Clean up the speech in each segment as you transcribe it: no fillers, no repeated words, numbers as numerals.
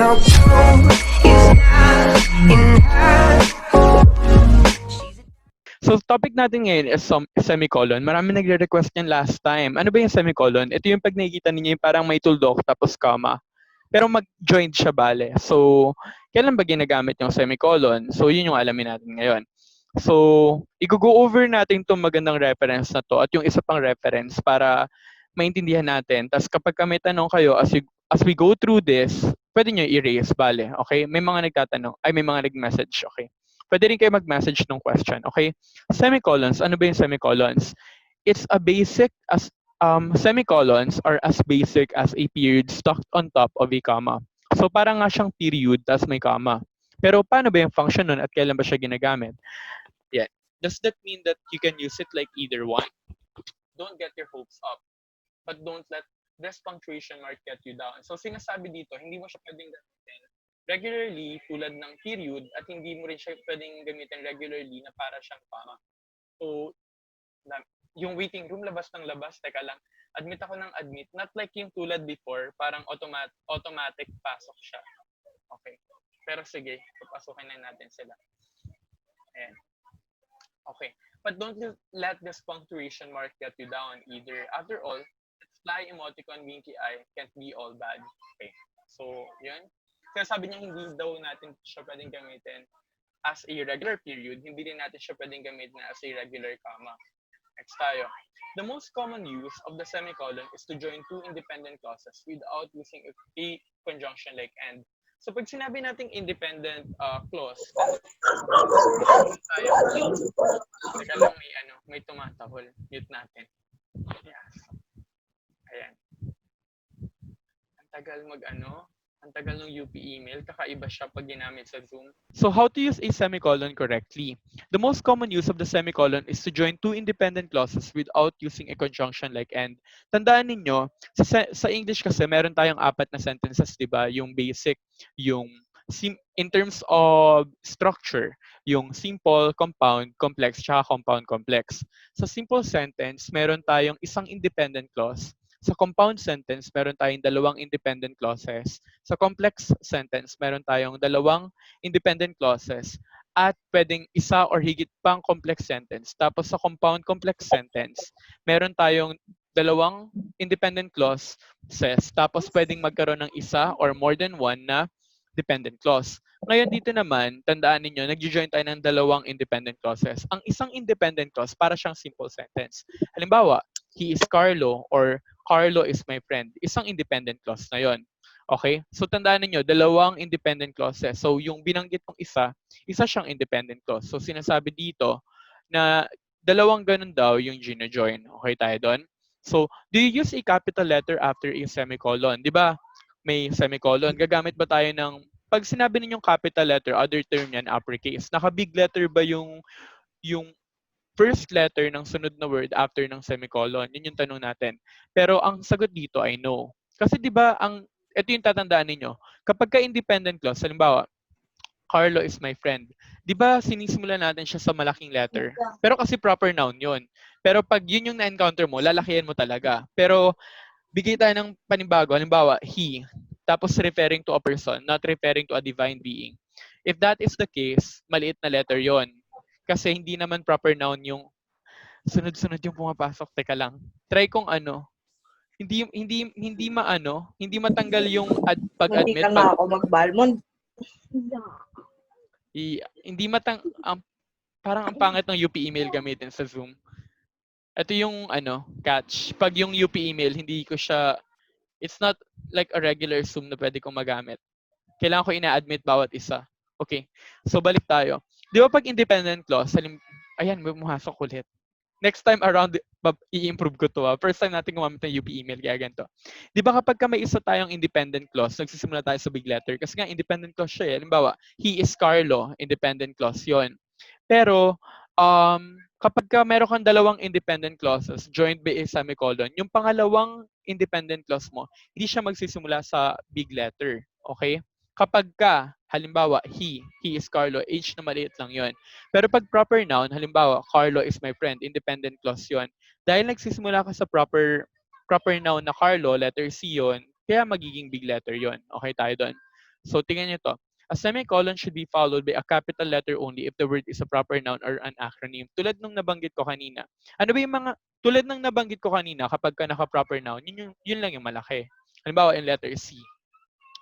Your blue is not enough. So, topic natin ngayon is semicolon. Marami nagre-request niyan last time. Ano ba yung semicolon? Ito yung pag nakikita ninyo yung parang may tuldok tapos comma. Pero mag-joined siya bale. So, kailan ba ginagamit yung semicolon? So, yun yung alamin natin ngayon. So, i-go over natin itong magandang reference na to at yung isa pang reference para maintindihan natin. Tapos kapag may tanong kayo as we go through this, pwede nyo i-erase, bale. Okay? May mga nagtatanong, ay may mga nag-message. Okay? Pwede rin kayo mag-message ng question. Okay? Semicolons, ano ba yung semicolons? It's a basic as semicolons are as basic as a period stuck on top of a comma. So parang nga siyang period tas may comma. Pero paano ba yung function nun at kailan ba siya ginagamit? Yeah. Does that mean that you can use it like either one? Don't get your hopes up. But don't let this punctuation mark get you down. So sinasabi dito, hindi mo siya pwedeng gamitin regularly tulad ng period at hindi mo rin siya pwedeng gamitin regularly na para siyang comma. So, yung waiting room, labas ng labas, teka lang, admit ako ng admit, not like yung tulad before, parang automatic pasok siya. Okay. Pero sige, papasukin na natin sila. Ayan. Okay. But don't let this punctuation mark get you down either. After all, fly emoticon, winky eye, can't be all bad. Okay. So, yun. Kaya sabi niya, hindi daw natin siya pwedeng gamitin as a regular period, hindi rin natin siya pwedeng gamitin as a regular comma. Next tayo. The most common use of the semicolon is to join two independent clauses without using a conjunction like and. So pag sinabi nating independent clause, tayo. Teka lang, may tumatahol. Mute natin. Yes. Ayan. Ang tagal ng UP email, kakaiba siya pag ginamit sa Zoom. So how to use a semicolon correctly? The most common use of the semicolon is to join two independent clauses without using a conjunction like and. Tandaan ninyo, sa English kasi meron tayong apat na sentences, di ba? Yung basic, yung in terms of structure, yung simple, compound, complex, tsaka compound, complex. Sa simple sentence, meron tayong isang independent clause. Sa compound sentence, meron tayong dalawang independent clauses. Sa complex sentence, meron tayong dalawang independent clauses at pwedeng isa or higit pang complex sentence. Tapos sa compound complex sentence, meron tayong dalawang independent clauses. Tapos pwedeng magkaroon ng isa or more than one na dependent clause. Ngayon dito naman, tandaan ninyo, nag-join tayo ng dalawang independent clauses. Ang isang independent clause, para siyang simple sentence. Halimbawa, he is Carlo or Carlo is my friend. Isang independent clause na yon. Okay? So tandaan niyo dalawang independent clauses. So yung binanggit kong isa siyang independent clause. So sinasabi dito na dalawang ganun daw yung gina-join. Okay tayo doon? So, do you use a capital letter after a semicolon? Di ba? May semicolon. Gagamit ba tayo ng, pag sinabi ninyong capital letter, other term yan, uppercase, naka-big letter ba yung first letter ng sunod na word after ng semicolon? Yun yung tanong natin. Pero ang sagot dito ay no. Kasi 'di ba ito yung tatandaan ninyo. Kapag ka independent clause, halimbawa, Carlo is my friend. 'Di ba sinisimulan natin siya sa malaking letter? Pero kasi proper noun 'yon. Pero pag yun yung na-encounter mo, lalakihan mo talaga. Pero bigay tayo ng panibago. Halimbawa, he. Tapos referring to a person, not referring to a divine being. If that is the case, maliit na letter 'yon. Kasi hindi naman proper noun yung sunod-sunod yung pumapasok. Teka lang. Try kong hindi matanggal yung Munti pag-admit ka na ako mag-balmond. hindi parang ang pangit ng UP email gamitin sa Zoom. Ito yung catch. Pag yung UP email, hindi ko siya, it's not like a regular Zoom na pwede kong magamit. Kailangan ko ina-admit bawat isa. Okay. So balik tayo. Di ba pag independent clause, ayan, bumasok ulit. Next time around, i-improve ko to. First time natin gumamit ng UP email, kaya ganito. Di ba kapag may isa tayong independent clause, nagsisimula tayo sa big letter, kasi nga independent clause siya eh. Halimbawa, he is Carlo, independent clause yon. Pero, kapag meron kang dalawang independent clauses joined by a semicolon, yung pangalawang independent clause mo, hindi siya magsisimula sa big letter. Okay? Kapag halimbawa, he is Carlo, H na maliit lang yon. Pero pag proper noun, halimbawa, Carlo is my friend, independent clause yon. Dahil nagsisimula ka sa proper noun na Carlo, letter C yon, kaya magiging big letter yon. Okay tayo doon. So tingnan nyo to. A semicolon should be followed by a capital letter only if the word is a proper noun or an acronym. Tulad nung nabanggit ko kanina. Ano ba yung mga, tulad ng nabanggit ko kanina, kapag ka naka-proper noun, yun lang yung malaki. Halimbawa, yung letter C.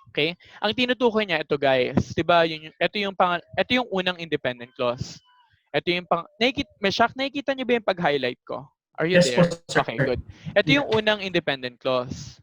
Okay? Ang tinutukoy niya ito guys, 'di ba? Ito yung unang independent clause. Ito yung may shock, nakikita niyo ba yung pag-highlight ko? Are you Yes po, there? sir. Okay, good. Ito Yeah. yung unang independent clause.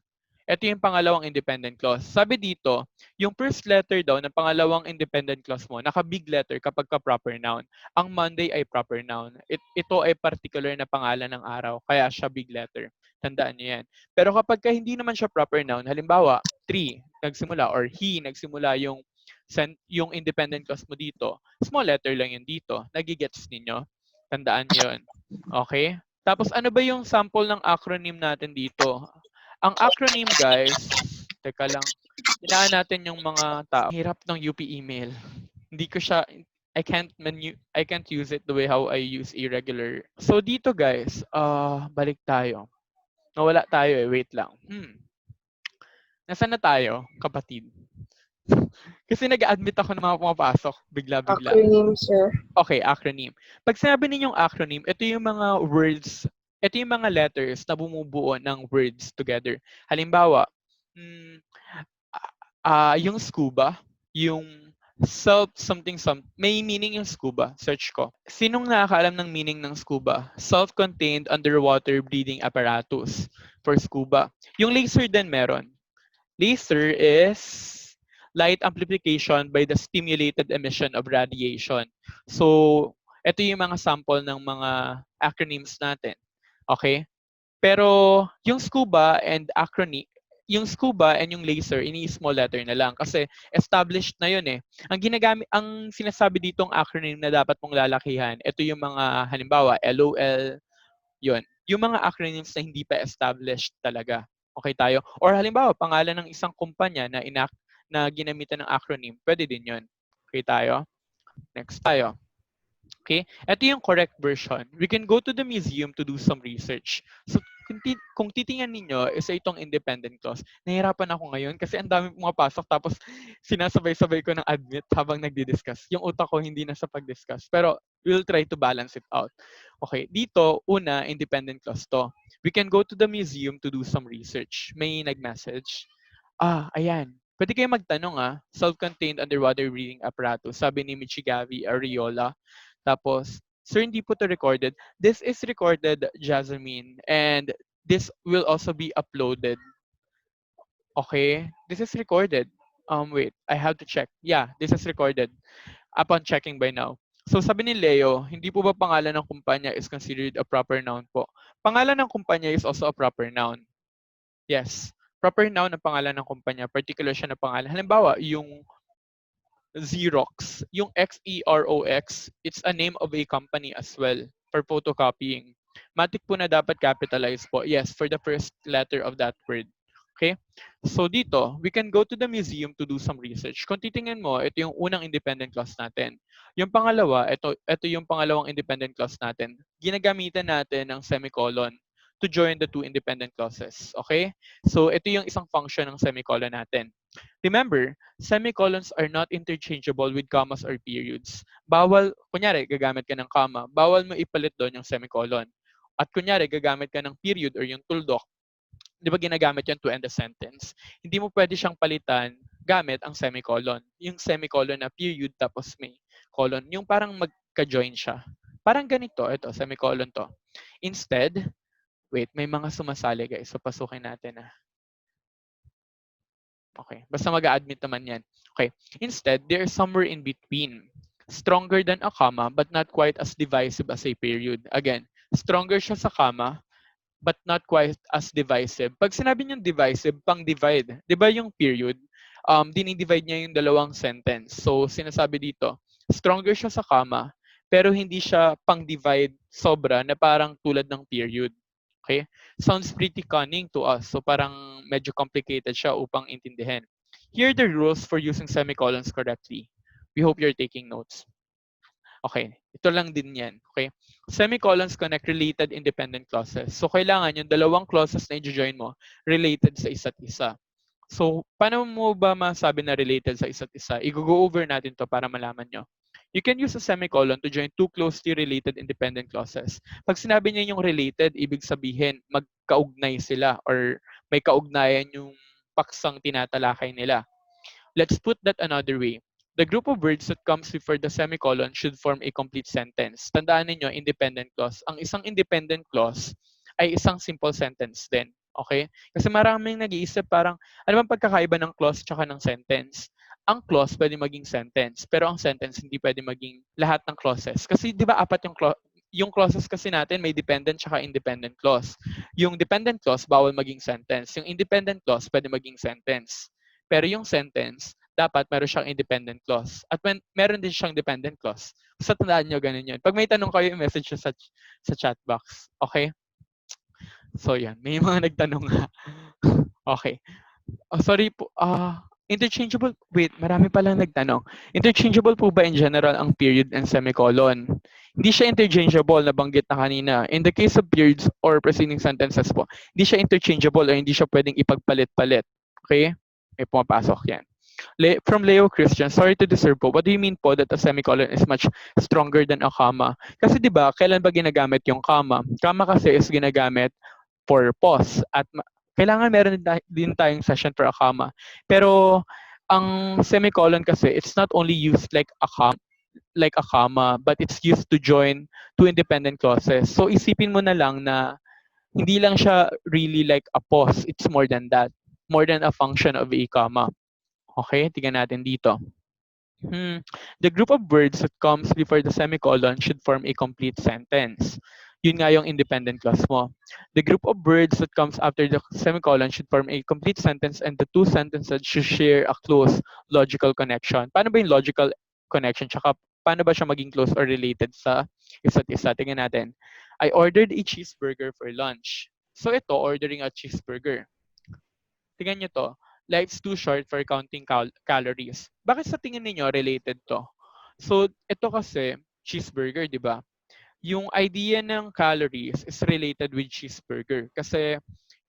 Ito yung pangalawang independent clause. Sabi dito, yung first letter daw ng pangalawang independent clause mo, naka-big letter kapag ka proper noun. Ang Monday ay proper noun. Ito ay particular na pangalan ng araw, kaya siya big letter. Tandaan niyo yan. Pero kapag ka hindi naman siya proper noun, halimbawa, tree nagsimula or he nagsimula yung independent clause mo dito, small letter lang yun dito. Nagigets ninyo? Tandaan niyo yun. Okay? Tapos ano ba yung sample ng acronym natin dito? Ang acronym guys, teka lang, hinaan natin yung mga tao. Hirap ng UP email. Hindi ko siya, I can't use it the way how I use irregular. So dito guys, balik tayo. Nawala tayo eh, wait lang. Nasaan na tayo, kapatid? Kasi nag-admit ako ng mga pumapasok, bigla-bigla. Acronym, sir. Okay, acronym. Pag sinabi ninyong acronym, ito yung mga words, ito yung mga letters na bumubuo ng words together. Halimbawa, mm, yung scuba, yung self something may meaning yung scuba. Search ko. Sinong nakakaalam ng meaning ng scuba? Self-contained underwater breathing apparatus for scuba. Yung laser din meron. Laser is light amplification by the stimulated emission of radiation. So, ito yung mga sample ng mga acronyms natin. Okay? Pero yung scuba and yung laser, ini-small letter na lang kasi established na yun eh. Ang sinasabi ditong acronym na dapat mong lalakihan, ito yung mga halimbawa LOL, yun. Yung mga acronyms na hindi pa established talaga. Okay tayo? Or halimbawa, pangalan ng isang kumpanya na ginamitan ng acronym, pwede din yun. Okay tayo? Next tayo. Okay? Ito yung correct version. We can go to the museum to do some research. So, kung titingnan ninyo, isa itong independent clause. Nahirapan ako ngayon kasi ang dami pumapasok tapos sinasabay-sabay ko ng admit habang nagdi-discuss. Yung utak ko hindi na sa pag-discuss. Pero we'll try to balance it out. Okay, dito, una, independent clause to. We can go to the museum to do some research. May nag-message. Ayan. Pwede kayo magtanong self-contained underwater breathing apparatus. Sabi ni Michigavi Ariola. Tapos, sir, hindi po to recorded. This is recorded, Jasmine, and this will also be uploaded. Okay? This is recorded. Wait, I have to check. Yeah, this is recorded upon checking by now. So sabi ni Leo, hindi po ba pangalan ng kumpanya is considered a proper noun po? Pangalan ng kumpanya is also a proper noun. Yes. Proper noun ang pangalan ng kumpanya. Particular siya na pangalan. Halimbawa, yung Xerox, yung Xerox, it's a name of a company as well for photocopying. Matik po na dapat capitalize po. Yes, for the first letter of that word. Okay? So dito, we can go to the museum to do some research. Kung titingnan mo, ito yung unang independent clause natin. Yung pangalawa, ito yung pangalawang independent clause natin. Ginagamitan natin ng semicolon to join the two independent clauses. Okay? So ito yung isang function ng semicolon natin. Remember, semicolons are not interchangeable with commas or periods. Bawal, kunyari, gagamit ka ng comma, bawal mo ipalit doon yung semicolon. At kunyari, gagamit ka ng period or yung tuldok, di ba ginagamit yan to end a sentence? Hindi mo pwede siyang palitan gamit ang semicolon. Yung semicolon na period tapos may colon. Yung parang magka-join siya. Parang ganito, ito, semicolon to. Instead, wait, may mga sumasali guys. So, pasukin natin Okay, basta mag-a-admit naman yan. Okay, instead, they're somewhere in between. Stronger than a comma, but not quite as divisive as a period. Again, stronger siya sa comma, but not quite as divisive. Pag sinabi niyang divisive, pang-divide. Di ba yung period, dinidivide niya yung dalawang sentence. So, sinasabi dito, stronger siya sa comma, pero hindi siya pang-divide sobra na parang tulad ng period. Okay? Sounds pretty cunning to us. So parang medyo complicated siya upang intindihin. Here are the rules for using semicolons correctly. We hope you're taking notes. Okay, ito lang din yan. Okay? Semicolons connect related independent clauses. So kailangan yung dalawang clauses na i-join mo related sa isa't isa. So, paano mo ba masabi na related sa isa't isa? I-go over natin to para malaman nyo. You can use a semicolon to join two closely related independent clauses. Pag sinabi niya yung related, ibig sabihin magkaugnay sila or may kaugnayan yung paksang tinatalakay nila. Let's put that another way. The group of words that comes before the semicolon should form a complete sentence. Tandaan ninyo, independent clause. Ang isang independent clause ay isang simple sentence din. Okay? Kasi maraming nag-iisip parang, ano bang pagkakaiba ng clause tsaka ng sentence? Ang clause pwede maging sentence, pero ang sentence hindi pwede maging lahat ng clauses. Kasi di ba apat yung clauses kasi natin may dependent tsaka independent clause. Yung dependent clause bawal maging sentence. Yung independent clause pwede maging sentence. Pero yung sentence, dapat meron siyang independent clause. At when meron din siyang dependent clause. Basta tandaan nyo, ganun yun. Pag may tanong kayo, i-message nyo sa chat box. Okay? So, yan. May mga nagtanong nga. Okay. Oh, sorry po. Interchangeable. Wait, marami palang nagtanong. Interchangeable po ba in general ang period and semicolon? Hindi siya interchangeable, nabanggit na kanina. In the case of periods or preceding sentences po, hindi siya interchangeable o hindi siya pwedeng ipagpalit-palit. Okay? May pumapasok yan. From Leo Christian, sorry to disturb po. What do you mean po that a semicolon is much stronger than a comma? Kasi 'di ba, kailan ba ginagamit yung comma? Comma kasi is ginagamit for pause at kailangan meron din tayong session for a comma. Pero ang semicolon kasi it's not only used like a comma, but it's used to join two independent clauses. So isipin mo na lang na hindi lang siya really like a pause, it's more than that. More than a function of a comma. Okay, tingnan natin dito. The group of words that comes before the semicolon should form a complete sentence. Yun nga yung independent clause mo. The group of words that comes after the semicolon should form a complete sentence and the two sentences should share a close logical connection. Paano ba yung logical connection? Tsaka paano ba siya maging close or related sa isa't isa? Tingnan natin. I ordered a cheeseburger for lunch. So ito, ordering a cheeseburger. Tingnan nyo to. Life's too short for counting calories. Bakit sa tingin niyo related to? So, ito kasi, cheeseburger, di ba? Yung idea ng calories is related with cheeseburger. Kasi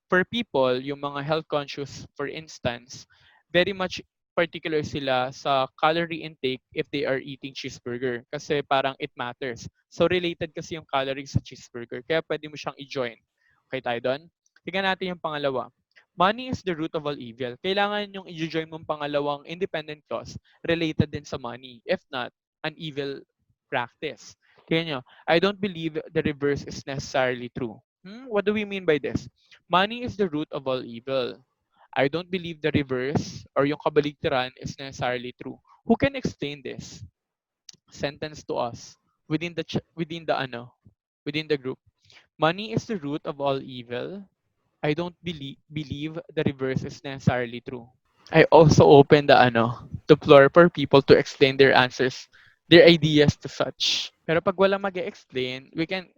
for people, yung mga health conscious, for instance, very much particular sila sa calorie intake if they are eating cheeseburger. Kasi parang it matters. So, related kasi yung calories sa cheeseburger. Kaya pwede mo siyang i-join. Okay tayo doon? Tingnan natin yung pangalawa. Money is the root of all evil. Kailangan yung i-join mong pangalawang independent clause related din sa money. If not, an evil practice. Tingnan nyo, I don't believe the reverse is necessarily true. What do we mean by this? Money is the root of all evil. I don't believe the reverse or yung kabaligtaran is necessarily true. Who can explain this? Sentence to us within the group. Money is the root of all evil. I don't believe the reverse is necessarily true. I also open the floor for people to explain their answers, their ideas to such. Pero pag wala mag-explain, we can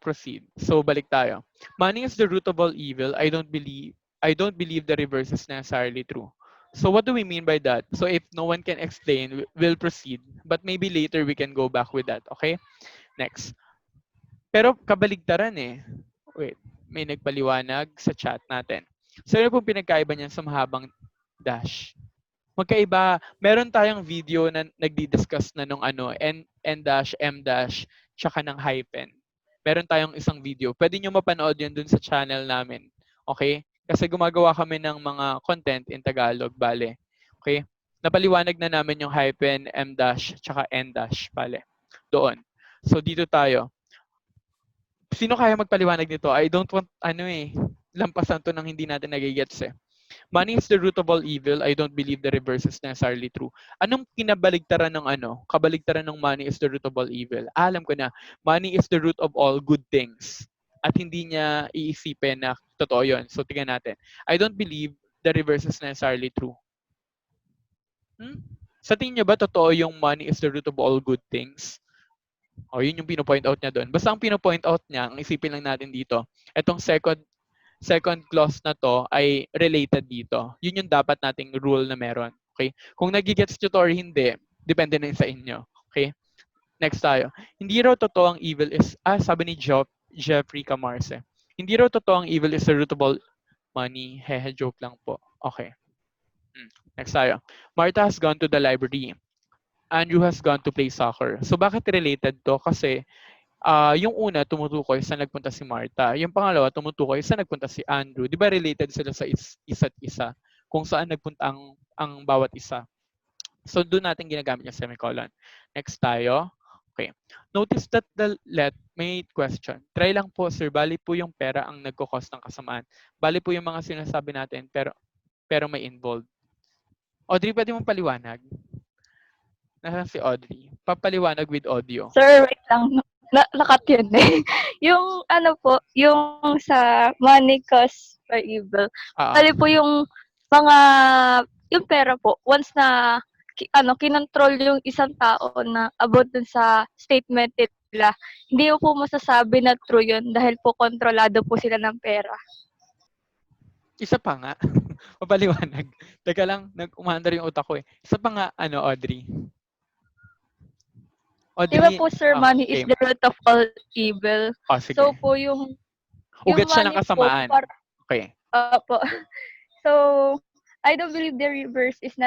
proceed. So balik tayo. Money is the root of all evil. I don't believe the reverse is necessarily true. So what do we mean by that? So if no one can explain, we'll proceed. But maybe later we can go back with that. Okay? Next. Pero kabaligtaran eh. Wait, may nagpaliwanag sa chat natin. So ano pong pinagkaiba niyan sa mahabang dash? Magkaiba, meron tayong video na nagdi-discuss na nung N dash, M dash, tsaka ng hyphen. Meron tayong isang video. Pwede nyo mapanood yun dun sa channel namin. Okay? Kasi gumagawa kami ng mga content in Tagalog, bale. Okay? Napaliwanag na namin yung hyphen, M dash, tsaka N dash, bale. Doon. So dito tayo. Sino kaya magpaliwanag nito? I don't want, lampasan to ng hindi natin nagigets eh. Money is the root of all evil. I don't believe the reverse is necessarily true. Anong kinabaligtaran ng Kabaligtaran ng money is the root of all evil. Alam ko na. Money is the root of all good things. At hindi niya iisipin na totoo yun. So, tingnan natin. I don't believe the reverse is necessarily true. Sa tingin niyo ba totoo yung money is the root of all good things? O, yun yung pinopoint out niya doon. Basta ang pinopoint out niya, ang isipin lang natin dito, itong second clause na to ay related dito. Yun yung dapat nating rule na meron. Okay? Kung nagigets nyo to or hindi, depende na yun sa inyo. Okay? Next tayo. Hindi raw totoo ang evil is, sabi ni Jeffrey Camarse. Hindi raw totoo ang evil is the root of all money. Hehe, joke lang po. Okay. Next tayo. Martha has gone to the library. Andrew has gone to play soccer. So bakit related to? Kasi yung una tumutukoy sa nagpunta si Martha. Yung pangalawa tumutukoy sa nagpunta si Andrew. 'Di ba related sila sa isa't isa? Kung saan nagpunta ang bawat isa. So doon natin ginagamit yung semicolon. Next tayo. Okay. Notice that may question. Try lang po sir, bali po yung pera ang nagko-cause ng kasamaan. Bali po yung mga sinasabi natin pero may involved. Audrey, pwede mong paliwanag? Nasaan si Audrey? Papaliwanag with audio. Sir, wait lang. Nakat yun eh. Yung ano po, yung sa money cause for evil. Ah, Bali po yung mga, yung pera po, once na kinontrol yung isang tao na about dun sa statement nila, hindi po masasabi na true yun dahil po kontrolado po sila ng pera. isa pa nga. Papaliwanag. Teka lang, umandar yung utak ko eh. Isa pa nga, Audrey. Di ba Audrey, po sir, money is okay. the root of all evil. Oh, sige. So po yung Ugat siya ng money po, kasamaan. Okay. po. So, I don't believe the reverse is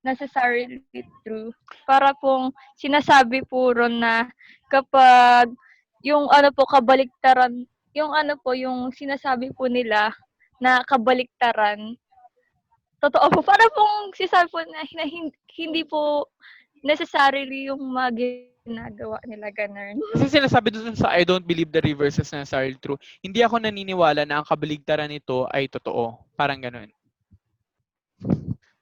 necessarily true. Para pong sinasabi po ron na kapag yung ano po kabaliktaran, yung ano po yung sinasabi po nila na kabaliktaran, totoo po. Para pong sinasabi po na hindi po necessarily yung mga ginagawa nila ganun. Kasi sinasabi doon sa I don't believe the reverse is necessarily true. Hindi ako naniniwala na ang kabaligtaran nito ay totoo. Parang ganun.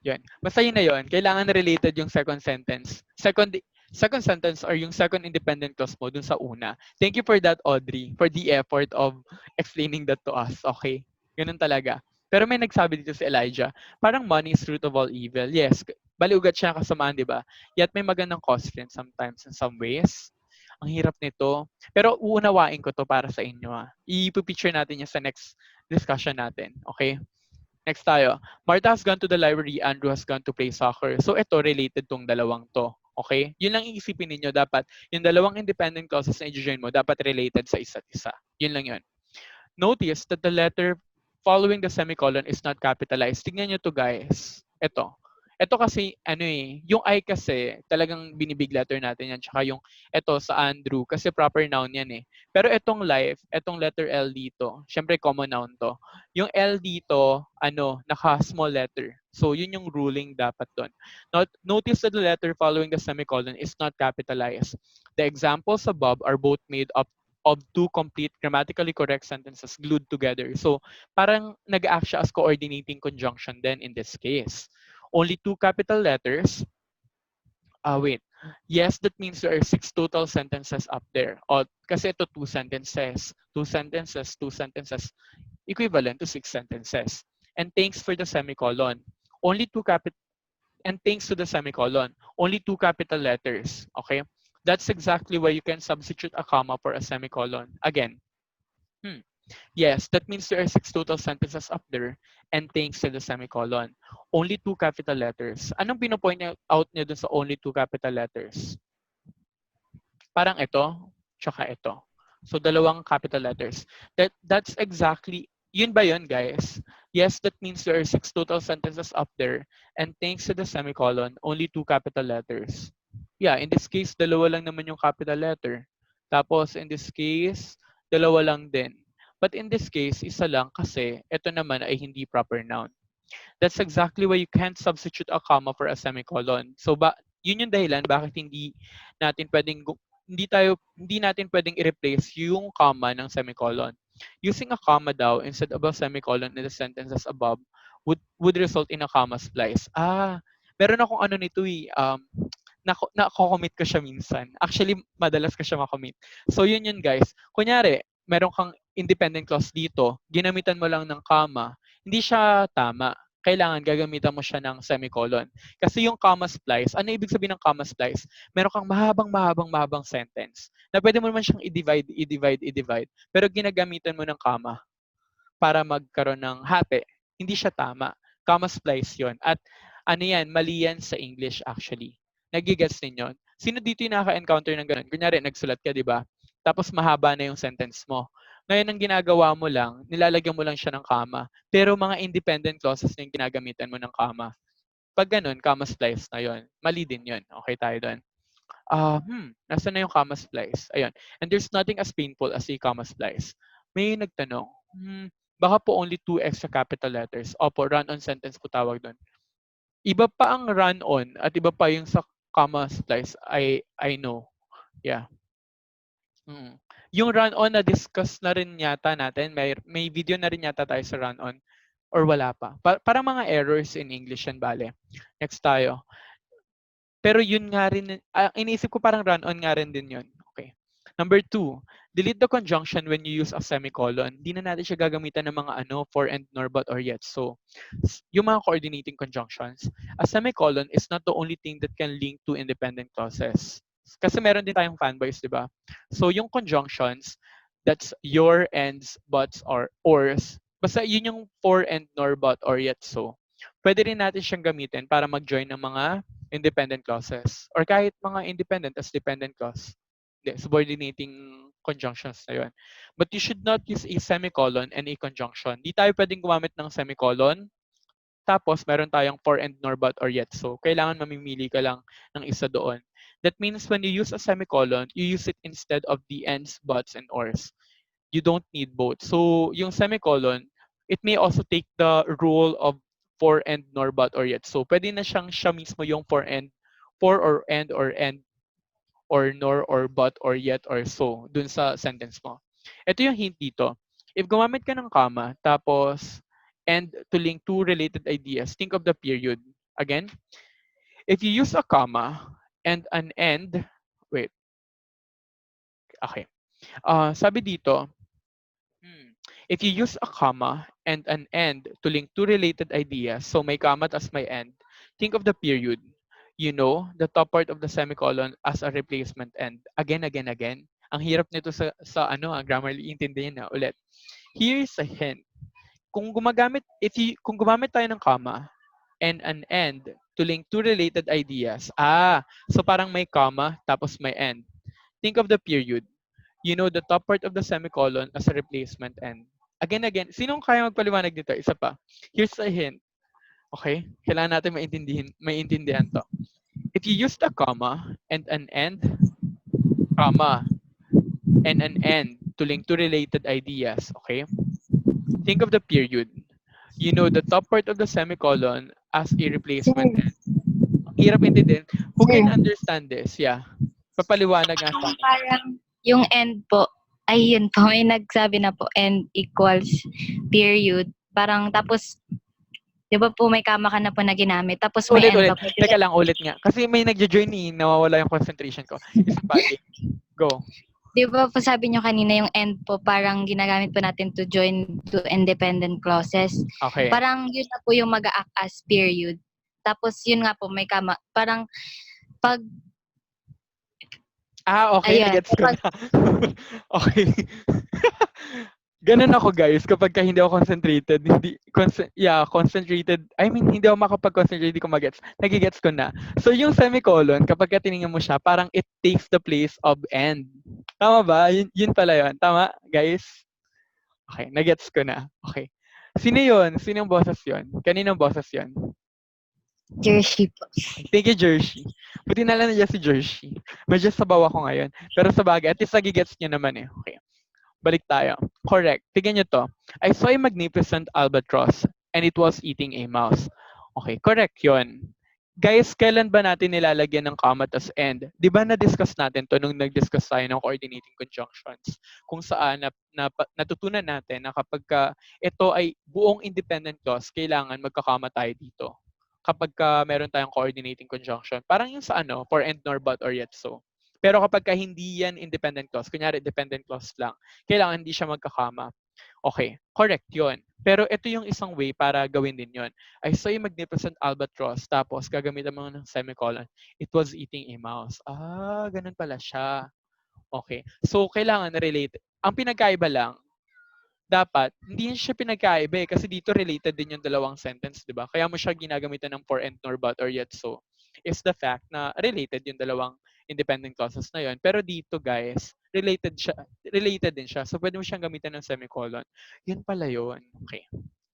Yun. Basta yun na yun. Kailangan related yung second sentence. Second sentence or yung second independent clause mo dun sa una. Thank you for that, Audrey, for the effort of explaining that to us. Okay? Ganun talaga. Pero may nagsabi dito si Elijah, parang money is root of all evil. Yes, baliugat siya kasamaan, di ba? Yet may magandang cause rin sometimes in some ways. Ang hirap nito. Pero uunawain ko to para sa inyo. I-picture natin yan sa next discussion natin. Okay? Next tayo. Martha has gone to the library, Andrew has gone to play soccer. So ito related tong dalawang to. Okay? Yun lang iisipin ninyo dapat. Yung dalawang independent clauses na i-join mo dapat related sa isa't isa. Yun lang yun. Notice that the letter following the semicolon is not capitalized. Tignan nyo to guys. Ito. Ito kasi, yung I kasi, talagang binibig letter natin yan. Tsaka yung ito sa Andrew, kasi proper noun yan eh. Pero itong life, itong letter L dito, syempre common noun to. Yung L dito, naka-small letter. So, yun yung ruling dapat doon. Notice that the letter following the semicolon is not capitalized. The examples above are both made up of two complete grammatically correct sentences glued together. So, parang nag-act siya as coordinating conjunction then in this case. Only two capital letters. Wait. Yes, that means there are 6 total sentences up there. O, kasi ito 2 sentences. 2 sentences, 2 sentences. Equivalent to 6 sentences. And thanks for the semicolon. Only two capital and thanks to the semicolon, only 2 capital letters. Okay? That's exactly why you can substitute a comma for a semicolon. Again, yes, that means there are 6 total sentences up there and thanks to the semicolon. Only 2 capital letters. Anong pinopoint out niya dun sa only 2 capital letters? Parang ito, tsaka ito. So, dalawang capital letters. That's exactly, yun ba yun, guys? Yes, that means there are 6 total sentences up there. And thanks to the semicolon, only 2 capital letters. Yeah, in this case, dalawa lang naman yung capital letter. Tapos, in this case, dalawa lang din. But in this case, isa lang kasi ito naman ay hindi proper noun. That's exactly why you can't substitute a comma for a semicolon. So yun yung dahilan bakit natin pwedeng hindi natin pwedeng i-replace yung comma ng semicolon. Using a comma daw instead of a semicolon in the sentences above would result in a comma splice. Meron akong nito nako-commit ko siya minsan. Actually, madalas ko siya makommit. So yun guys. Kunyari, meron kang independent clause dito, ginamitan mo lang ng comma, hindi siya tama. Kailangan gagamitan mo siya ng semicolon. Kasi yung comma splice, ano ibig sabihin ng comma splice? Meron kang mahabang sentence na pwede mo naman siyang i-divide. Pero ginagamitan mo ng comma para magkaroon ng hati. Hindi siya tama. Comma splice yon. At mali yan sa English actually. Nagigets ninyo? Sino dito yung nakaka-encounter ng ganun? Kunyari, nagsulat ka, di ba? Tapos mahaba na yung sentence mo. Ngayon, ang ginagawa mo lang, nilalagyan mo lang siya ng comma. Pero mga independent clauses na yung ginagamitan mo ng comma. Pag ganun, comma splice na yon. Mali din yon. Okay tayo doon. Nasaan na yung comma splice? Ayun. And there's nothing as painful as a comma splice. May nagtanong, baka po only two extra capital letters. Opo, run-on sentence po tawag doon. Iba pa ang run-on at iba pa yung sa comma splice. I know. Yeah. Mm. Yung run-on na discuss na rin yata natin, may video na rin yata tayo sa run-on or wala pa. Parang mga errors in English yan, bale. Next tayo. Pero yun nga rin, iniisip ko parang run-on nga rin din yun. Okay. Number 2, delete the conjunction when you use a semicolon. Di na natin siya gagamitan ng mga for, and, nor, but, or, yet. So, yung mga coordinating conjunctions, a semicolon is not the only thing that can link to independent clauses. Kasi meron din tayong fanboys, di ba? So, yung conjunctions, that's your, ands, buts, or, ors. Basta yun yung for, and, nor, but, or, yet. So, pwede rin natin siyang gamitin para mag-join ng mga independent clauses or kahit mga independent as dependent clause. Subordinating conjunctions na yun. But you should not use a semicolon and a conjunction. Di tayo pwedeng gumamit ng semicolon, tapos meron tayong for, and, nor, but, or, yet. So, kailangan mamimili ka lang ng isa doon. That means when you use a semicolon, you use it instead of the ands, buts, and ors. You don't need both. So, yung semicolon, it may also take the role of for, and, nor, but, or, yet. So, pwede na siyang siya mismo yung for, and, for, or, and, or, nor, or, but, or, yet, or, so, dun sa sentence mo. Ito yung hint dito. If gumamit ka ng comma, tapos, and to link two related ideas, think of the period. Again, if you use a comma and an end, wait, okay. Sabi dito, if you use a comma and an end to link two related ideas, so may comma as may end, think of the period. You know, the top part of the semicolon as a replacement end. Again, again, again. Ang hirap nito sa Grammarly, intindihin na ulit. Here's a hint. Kung gumamit tayo ng comma and an end to link two related ideas, so parang may comma tapos may end. Think of the period. You know the top part of the semicolon as a replacement end. Again, again. Sinong kaya magpaliwanag dito? Isa pa. Here's a hint. Okay? Kailangan natin maintindihan to. If you use the comma and an end, comma, and an end to link two related ideas, okay? Think of the period. You know the top part of the semicolon as a Sir, replacement end. Ang hirap intindihin. Who sir, can understand this? Yeah. Papaliwanag nga sa akin. parang yung end po, ay yun po, may nagsabi na po, end equals period. Parang tapos, di ba po may kama ka na po na ginamit, tapos may Ulit, end ulit. pa po. Teka lang, ulit nga. Kasi may nagjo-join nawawala yung concentration ko. Isa pa, game. Go. Di ba po sabi nyo kanina yung end po, parang ginagamit po natin to join to independent clauses. Okay. Parang yun na po yung mag-act as period. Tapos yun nga po, may kama. Parang pag, Okay. ayan, Nagets ko na. Okay. Ganun ako, guys, kapag ka hindi ako concentrated, concentrated, I mean, hindi ako makapag-concentrate, hindi ko magets. Nagigets ko na. So, yung semicolon, kapag ka tinignan mo siya, parang it takes the place of end. Tama ba? Yun pala yun. Tama, guys? Okay, nagets ko na. Okay. Sino yun? Sinong boses yun? Kaninong boses yun? jersey po. Thank you, Jersey. Buti na lang nandiyan si Jersey. Medyo sabaw ako ngayon. Pero sa bagay, at least nagigets nyo naman eh. Okay. Balik tayo. Correct. Tignan nyo to. I saw a magnificent albatross and it was eating a mouse. Okay, correct yun. Guys, kailan ba natin nilalagyan ng comma tas end? Di ba na-discuss natin to nung nag-discuss tayo ng coordinating conjunctions? Kung saan natutunan natin na kapag ito ay buong independent clause, kailangan magkakama tayo dito. Kapag meron tayong coordinating conjunction. Parang yung sa for, and, nor, but, or, yet, so. Pero kapag hindi yan independent clause, kunyari dependent clause lang, kailangan hindi siya magkakama. Okay, correct yun. Pero ito yung isang way para gawin din yun. I saw a magnificent albatross, tapos gagamitan mo ng semicolon. It was eating a mouse. Ganun pala siya. Okay. So, kailangan relate. Ang pinagkaiba lang, dapat, hindi siya pinagkaiba kasi dito related din yung dalawang sentence, di ba? Kaya mo siya ginagamitan ng for, and, nor, but, or, yet, so. Is the fact na related yung dalawang independent clauses na yun. Pero dito, guys, related din siya. So, pwede mo siyang gamitan ng semicolon. Yun pala yun. Okay.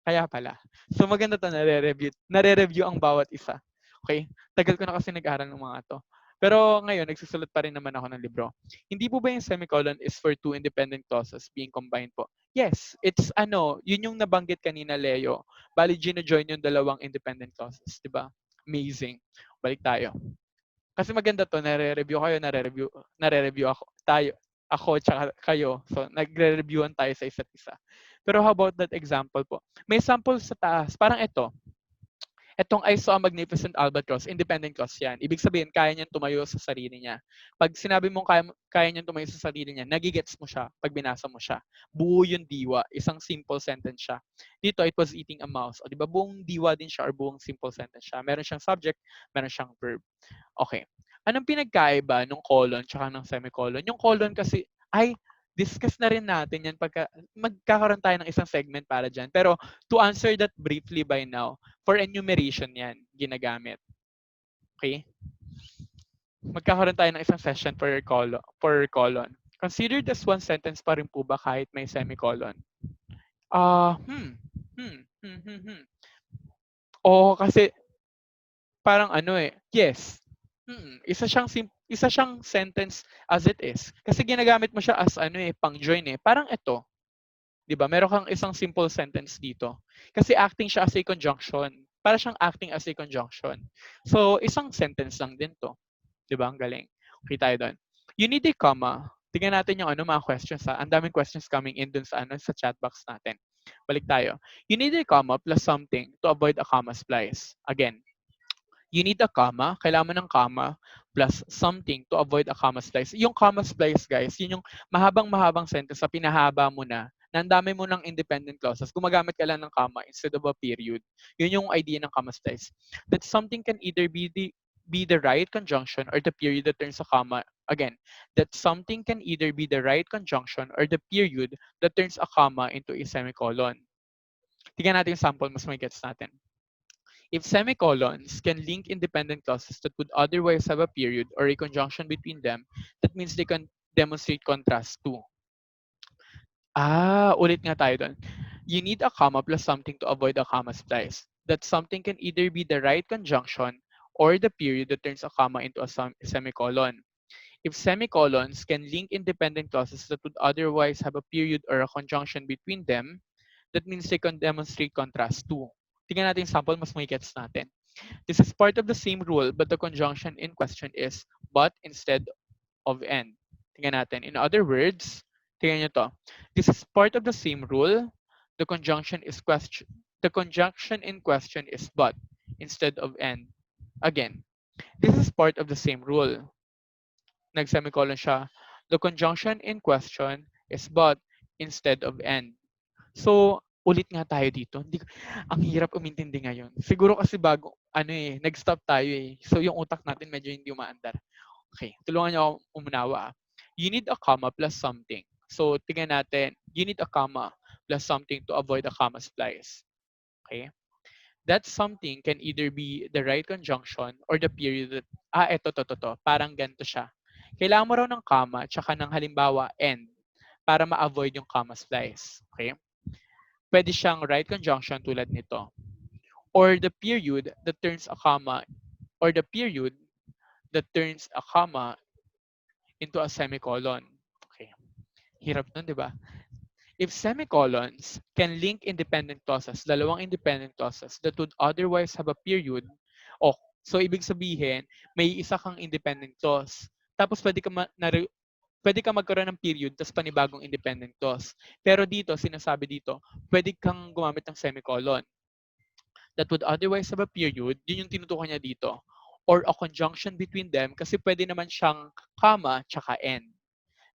Kaya pala. So, maganda to, nare-review ang bawat isa. Okay? Tagal ko na kasi nag-aral ng mga 'to. Pero ngayon nagsusulat pa rin naman ako ng libro. Hindi po ba yung semicolon is for two independent clauses being combined po? Yes, it's ano, yun yung nabanggit kanina, Leo. Bale gino-join yung dalawang independent clauses, 'di ba? Amazing. Balik tayo. Kasi maganda 'to, nare-review kayo, nare-review ako tsaka kayo. So nagre-reviewan tayo sa isa't isa. Pero how about that example po? May sample sa taas, parang ito. Etong I saw a magnificent albatross, independent clause yan. Ibig sabihin, kaya niyang tumayo sa sarili niya. Pag sinabi mong kaya niyang tumayo sa sarili niya, nagigets mo siya pag binasa mo siya. Buo yung diwa, isang simple sentence siya. Dito, it was eating a mouse. O di ba, buong diwa din siya or buong simple sentence siya. Meron siyang subject, meron siyang verb. Okay. Anong pinagkaiba ng colon tsaka ng semicolon? Yung colon kasi, ay, discuss na rin natin yan pagka magkakaroon tayo ng isang segment para dyan. Pero to answer that briefly by now, for enumeration yan ginagamit. Okay? Magkakaroon tayo ng isang session per colon. Considered as one sentence pa rin po ba kahit may semicolon? Ah, Oo, kasi parang ano eh, yes. Isa siyang sentence as it is. Kasi ginagamit mo siya as ano eh, pang-join eh. Parang ito, 'di ba? Meron kang isang simple sentence dito. Kasi acting siya as a conjunction. Para siyang acting as a conjunction. So, isang sentence lang din 'to. 'Di ba? Ang galing. Okay tayo doon. You need a comma. Tingnan natin yung ano mga questions ha. Ang daming questions coming in dun sa ano sa chat box natin. Balik tayo. You need a comma plus something to avoid a comma splice. Again, you need a comma, kailangan mo ng comma plus something to avoid a comma splice. Yung comma splice, guys, yun yung mahabang-mahabang sentence sa pinahaba mo na ang dami mo ng independent clauses, gumagamit ka lang ng comma instead of a period. Yun yung idea ng comma splice. That something can either be the right conjunction or the period that turns a comma. Again, that something can either be the right conjunction or the period that turns a comma into a semicolon. Tingnan natin yung sample, mas may gets natin. If semicolons can link independent clauses that would otherwise have a period or a conjunction between them, that means they can demonstrate contrast too. Ulit nga tayo doon. You need a comma plus something to avoid a comma splice. That something can either be the right conjunction or the period that turns a comma into a semicolon. If semicolons can link independent clauses that would otherwise have a period or a conjunction between them, that means they can demonstrate contrast too. Tingnan natin yung sample, mas may gets natin. This is part of the same rule, but the conjunction in question is but instead of and. Tingnan natin. In other words, tingnan nyo to. This is part of the same rule. The conjunction in question is but instead of and. Again, this is part of the same rule. Nag-semicolon siya. The conjunction in question is but instead of and. So, ulit nga tayo dito. Ang hirap umintindi ngayon. Siguro kasi bago, nag-stop tayo eh. So, yung utak natin medyo hindi umaandar. Okay, tulungan niyo ako umunawa. You need a comma plus something. So, tingnan natin. You need a comma plus something to avoid a comma splice. Okay? That something can either be the right conjunction or the period that, to. Parang ganito siya. Kailangan mo raw ng comma tsaka ng halimbawa and para ma-avoid yung comma splice. Okay? Pwede siyang right conjunction tulad nito. Or the period that turns a comma into a semicolon. Okay. Hirap nun, di ba? If semicolons can link independent clauses, dalawang independent clauses that would otherwise have a period, so ibig sabihin, may isa kang independent clause. Tapos pwede ka magkaroon ng period tapos panibagong independent clause. Pero dito, sinasabi dito, pwede kang gumamit ng semicolon. That would otherwise have a period, yun yung tinutukan niya dito. Or a conjunction between them kasi pwede naman siyang comma tsaka and.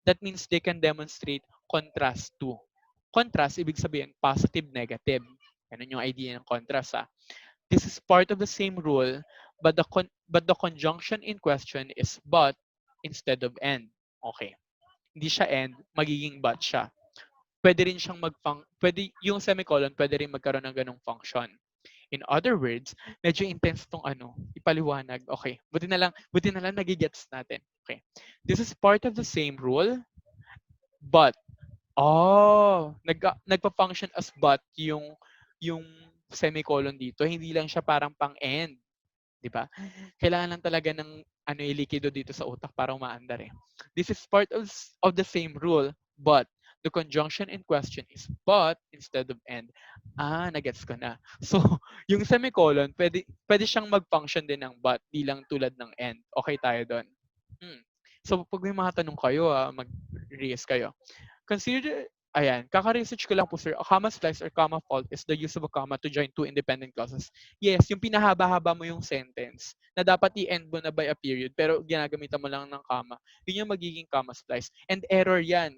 That means they can demonstrate contrast too. Contrast, ibig sabihin, positive, negative. Ganun yung idea ng contrast. This is part of the same rule, but the conjunction in question is but instead of and. Okay. Hindi siya and, magiging but siya. Pwede rin siyang yung semicolon, pwede rin magkaroon ng ganung function. In other words, medyo intense tong ipaliwanag. Okay, buti na lang nagigets natin. Okay. This is part of the same rule, but nagpa-function as but yung semicolon dito. Hindi lang siya parang pang end. 'di ba? Kailangan lang talaga ng ano yung likido dito sa utak para umaandar eh. This is part of the same rule, but the conjunction in question is but instead of and. Ah, nagets ko na. So, yung semicolon, pwede siyang mag-function din ng but, di lang tulad ng and. Okay tayo doon. Hmm. So, pag may mga tanong kayo, mag-raise kayo. Consider, ayan, kaka-research ko lang po sir, a comma splice or comma fault is the use of a comma to join two independent clauses. Yes, yung pinahaba-haba mo yung sentence na dapat i-end mo na by a period pero ginagamitan mo lang ng comma. Yun yung magiging comma splice. And error yan.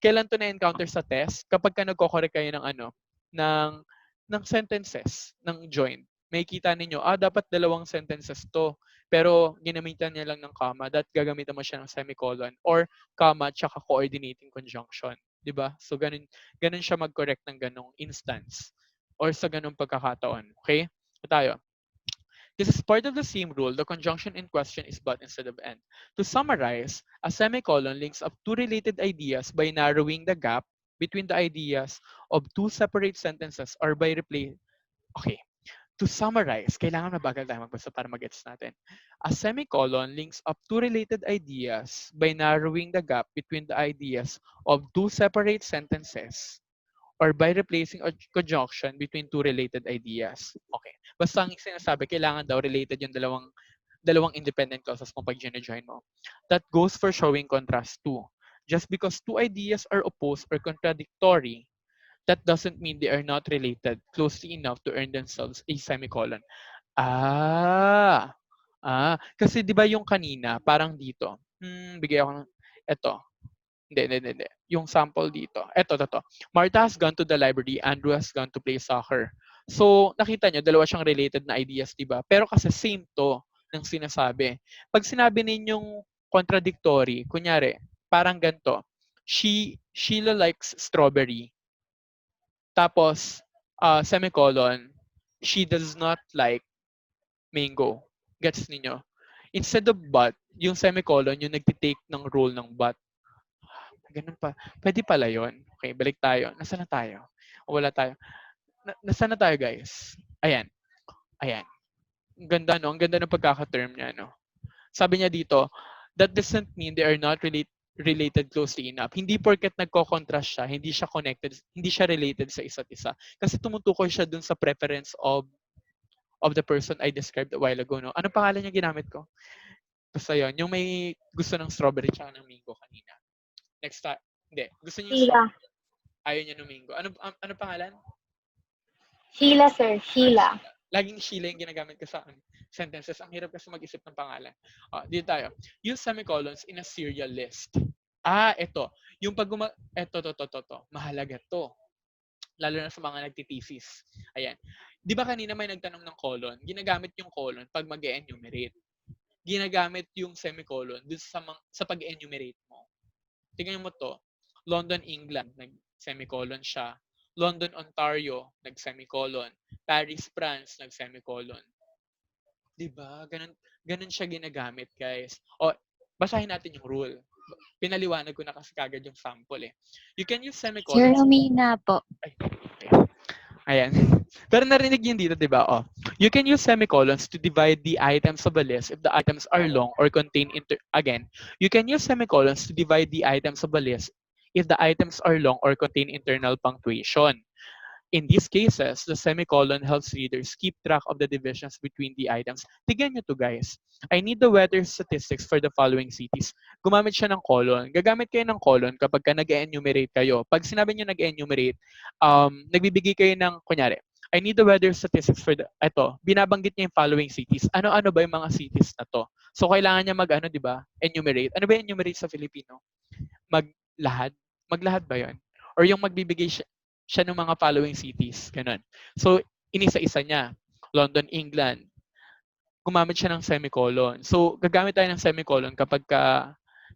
Kailan to na-encounter sa test? Kapag ka nagko-correct kayo ng ano, ng, ng sentences, ng join. May kita ninyo, dapat dalawang sentences to. Pero ginamitan niya lang ng comma, that gagamitan mo siya ng semicolon or comma tsaka coordinating conjunction, 'di ba? So ganun siya mag-correct ng ganong instance or sa ganung pagkakataon. Okay? So tayo. This is part of the same rule. The conjunction in question is but instead of and. To summarize, a semicolon links up two related ideas by narrowing the gap between the ideas of two separate sentences or by replacing. Okay, to summarize, kailangan mabagal tayo magbasa para magets natin. A semicolon links up two related ideas by narrowing the gap between the ideas of two separate sentences or by replacing a conjunction between two related ideas. Okay. Basta ang sinasabi, kailangan daw related yung dalawang independent clauses mo pag join mo. That goes for showing contrast too. Just because two ideas are opposed or contradictory, that doesn't mean they are not related closely enough to earn themselves a semicolon. Ah, kasi 'di ba yung kanina, parang dito, bigay ako ng, eto, hindi. Yung sample dito, eto. Martha has gone to the library, Andrew has gone to play soccer. So, nakita nyo, dalawa siyang related na ideas, 'di ba? Pero kasi same to ng sinasabi. Pag sinabi ninyong contradictory, kunyari, parang ganito, Sheila likes strawberry. Tapos, semicolon, she does not like mango. Gets ninyo? Instead of but, yung semicolon, yung nagtitake ng role ng but. Ganun pa. Pwede pala yon. Okay, balik tayo. Nasaan na tayo? O wala tayo? Nasaan na tayo, guys? Ayan. Ang ganda, no? Ang ganda ng pagkaka-term niya, no? Sabi niya dito, that doesn't mean they are not related closely enough. Hindi porket nagko-contrast siya, hindi siya connected, hindi siya related sa isa't isa. Kasi tumutukoy siya dun sa preference of the person I described a while ago, no? Anong pangalan niya ginamit ko? Basta yun, yung may gusto ng strawberry tsaka ng mango kanina. Next time, hindi. Gusto niya yung Sheila. strawberry. Ayaw niya ng mango. Ano pangalan? Sheila, sir. Sheila. Laging Sheila yung ginagamit ko sa sentences. Ang hirap kasi mag-isip ng pangalan. Dito tayo. Use semicolons in a serial list. Ito. Yung pag to. Mahalaga to. Lalo na sa mga nagtitesis. Ayan. Di ba kanina may nagtanong ng colon? Ginagamit yung colon pag mag-enumerate. Ginagamit yung semicolon dun sa pag-enumerate mo. Tingnan mo to. London, England, nag-semicolon siya. London, Ontario, nag-semicolon. Paris, France, nag-semicolon. 'Di ba? Ganun siya ginagamit, guys. Basahin natin yung rule. Pinaliwanag ko na kasi kagad yung sample eh. You can use Sir, semicolons. humina po. Ay, okay. Ayan. Pero narinig yun dito, di ba? You can use semicolons to divide the items of a list if the items are long or contain again. You can use semicolons to divide the items of a list if the items are long or contain internal punctuation. In these cases, the semicolon helps readers keep track of the divisions between the items. Tignan nyo to, guys. I need the weather statistics for the following cities. Gumamit siya ng colon. Gagamit kayo ng colon kapag ka nag-enumerate kayo. Pag sinabi nyo nag-enumerate, nagbibigay kayo ng, kunyari, I need the weather statistics for binabanggit niya yung following cities. Ano-ano ba yung mga cities na to? So, kailangan niya di ba? Enumerate. Ano ba yung enumerate sa Filipino? Maglahad? Maglahad ba yon? Or yung magbibigay siya ng mga following cities. Ganun. So, inisa-isa niya. London, England. Gumamit siya ng semicolon. So, gagamit tayo ng semicolon kapag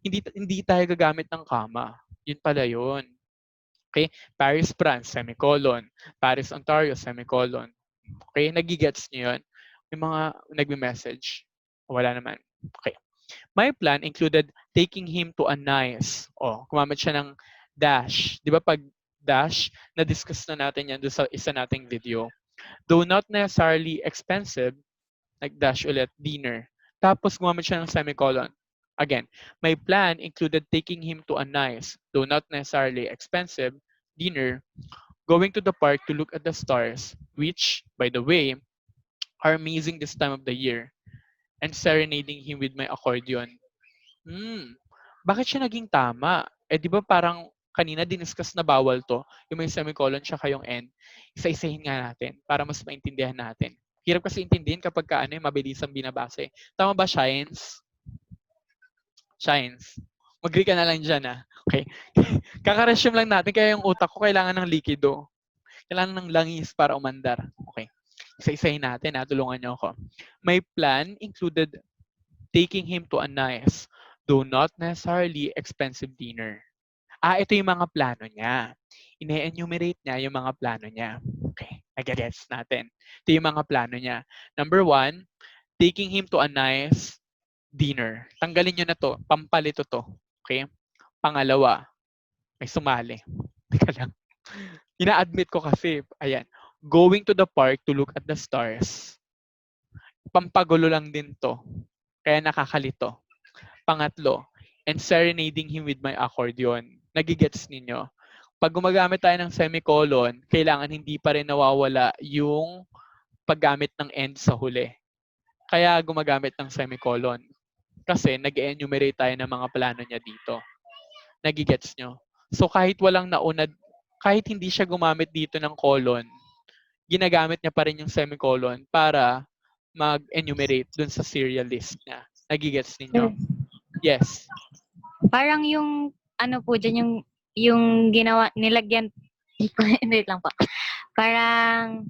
hindi tayo gagamit ng comma. Yun pala yun. Okay? Paris, France, semicolon. Paris, Ontario, semicolon. Okay? Nagigets niyo yun? May mga nagme-message. Wala naman. Okay. My plan included taking him to a nice. Gumamit siya ng dash. Di ba pag dash, na-discuss na natin yan doon sa isa nating video. Though not necessarily expensive, nag-dash ulit, dinner. Tapos gumamit siya ng semicolon. Again, my plan included taking him to a nice, though not necessarily expensive, dinner, going to the park to look at the stars, which, by the way, are amazing this time of the year, and serenading him with my accordion. Hmm, bakit siya naging tama? Eh di ba parang kanina diniscuss na bawal to, yung may semicolon tsaka yung end. Isa-isahin nga natin para mas maintindihan natin. Hirap kasi intindihin kapag ka ano, mabilis ang binabasa eh. Tama ba, Shines? Shines. Mag-agree ka na lang dyan ah. Okay. Kakaresume lang natin kaya yung utak ko kailangan ng likido. Kailangan ng langis para umandar. Okay. Isa-isahin natin ha. Tulungan niyo ako. My plan included taking him to a nice, though not necessarily expensive dinner. Ito yung mga plano niya. Ine-enumerate niya yung mga plano niya. Okay, nag-gets natin. Ito yung mga plano niya. Number 1, taking him to a nice dinner. Tanggalin niyo na to. Pampalito to. Okay? Pangalawa, may sumali. Teka lang. Ina-admit ko kasi, ayan, going to the park to look at the stars. Pampagulo lang din to. Kaya nakakalito. Pangatlo, and serenading him with my accordion. Nagigets ninyo? Pag gumagamit tayo ng semicolon, kailangan hindi pa rin nawawala yung paggamit ng end sa huli. Kaya gumagamit ng semicolon. Kasi nag-enumerate tayo ng mga plano niya dito. Nagigets nyo? So kahit walang naunad, kahit hindi siya gumamit dito ng colon, ginagamit niya pa rin yung semicolon para mag-enumerate dun sa serial list niya. Nagigets ninyo? Yes. Parang yung ano po dyan, yung ginawa, nilagyan, wait lang po. Parang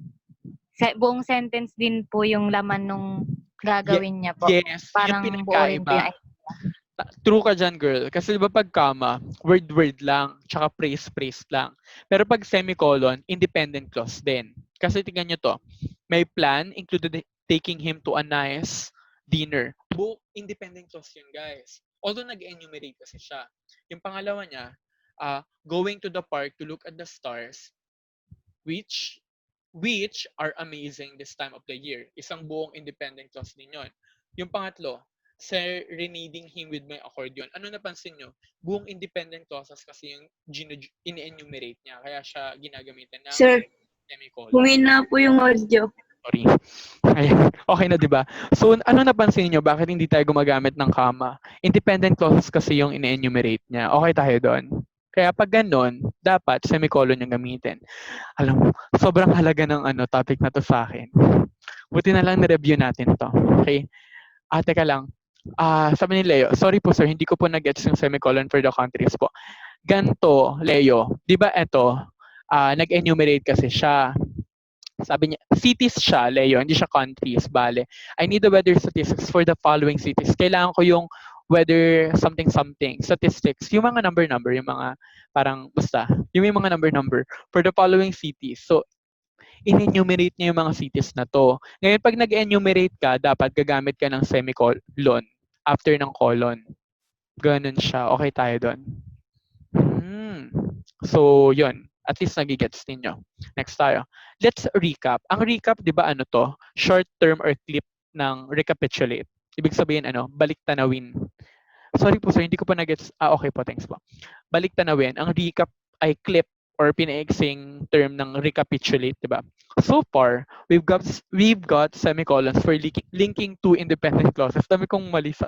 buong sentence din po yung laman nung gagawin niya po. Yes, Parang yung buo rin po pinagkaiba. yung True ka dyan, girl. Kasi di ba pag comma, word-word lang, tsaka phrase-phrase lang. Pero pag semicolon, independent clause din. Kasi tingnan nyo to. My plan included taking him to a nice dinner. Independent clause yun, guys. Although nag-enumerate kasi siya. Yung pangalawa niya, going to the park to look at the stars, which are amazing this time of the year. Isang buong independent clause din yun. Yung pangatlo, serenading him with my accordion. Ano napansin nyo? Buong independent clauses kasi yung in-enumerate niya. Kaya siya ginagamitan ng Sir, semicolon. humina po yung audio. Sorry. Ayan. Okay na, di ba? So, ano napansin niyo? Bakit hindi tayo gumagamit ng comma? Independent clauses kasi yung in-enumerate niya. Okay tayo doon. Kaya pag ganun, dapat semicolon yung gamitin. Alam mo, sobrang halaga ng topic na to sa akin. Buti na lang na-review natin to. Okay? Teka lang. Sabi ni Leo, sorry po sir, hindi ko po nag-gets yung semicolon for the countries po. Ganto, Leo, di ba eto, nag-enumerate kasi siya. Sabi niya, cities siya, Leo, hindi siya countries, bale. I need the weather statistics for the following cities. Kailangan ko yung weather something statistics, yung mga number, yung mga parang basta, yung mga number for the following cities. So, in-enumerate niya yung mga cities na to. Ngayon, pag nag-enumerate ka, dapat gagamit ka ng semicolon after ng colon. Ganun siya. Okay tayo doon. So, yun. At least nagigets ninyo. Next tayo. Let's recap. Ang recap, di ba ano to? Short term or clip ng recapitulate. Ibig sabihin, balik tanawin. Sorry po sir, hindi ko pa nagets. Okay po, thanks po. Balik tanawin. Ang recap ay clip or pinaiksing term ng recapitulate, di ba? So far, we've got semicolons for linking two independent clauses. Dami kong mali sa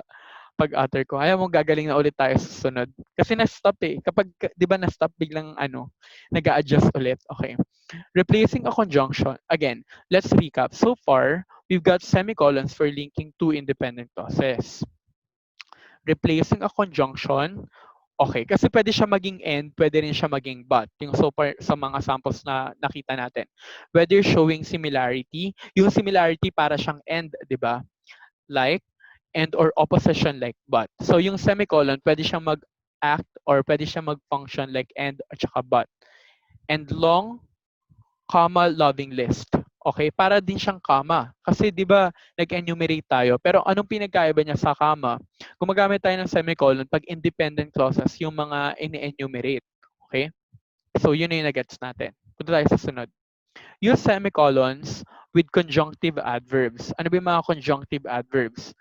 pag-utter ko. Ayaw mo gagaling na ulit tayo sa susunod. Kasi na-stop eh. Kapag, di ba na-stop, biglang nag-a-adjust ulit. Okay. Replacing a conjunction. Again, let's recap. So far, we've got semicolons for linking two independent clauses. Replacing a conjunction. Okay, kasi pwede siya maging and, pwede rin siya maging but. Yung so far sa mga samples na nakita natin. Whether showing similarity, yung similarity para siyang and, di ba? Like, and or opposition like but. So yung semicolon, pwede siyang mag-act or pwede siyang mag-function like and at saka but. And long, comma, loving list. Okay, para din siyang comma. Kasi di ba nag-enumerate tayo, pero anong pinagkaiba niya sa comma? Gumagamit tayo ng semicolon pag independent clauses yung mga ini-enumerate. Okay? So yun na yung nag-gets natin. Punta tayo sa sunod. Use semicolons with conjunctive adverbs. Ano ba yung mga conjunctive adverbs?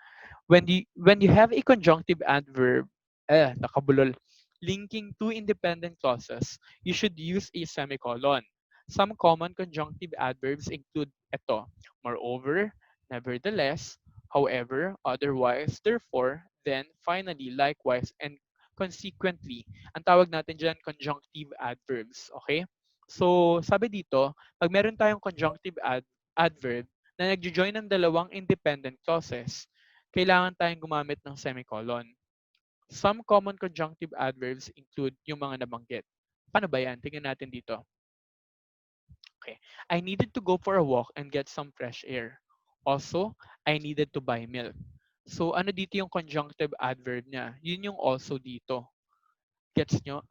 When you have a conjunctive adverb, nakabulol, linking two independent clauses, you should use a semicolon. Some common conjunctive adverbs include ito, moreover, nevertheless, however, otherwise, therefore, then, finally, likewise, and consequently. Ang tawag natin dyan, conjunctive adverbs. Okay? So, sabi dito, pag meron tayong conjunctive adverb na nagjo-join ng dalawang independent clauses, kailangan tayong gumamit ng semicolon. Some common conjunctive adverbs include yung mga nabanggit. Paano ba yan? Tingnan natin dito. Okay. I needed to go for a walk and get some fresh air. Also, I needed to buy milk. So, ano dito yung conjunctive adverb niya? Yun yung also dito. Gets nyo?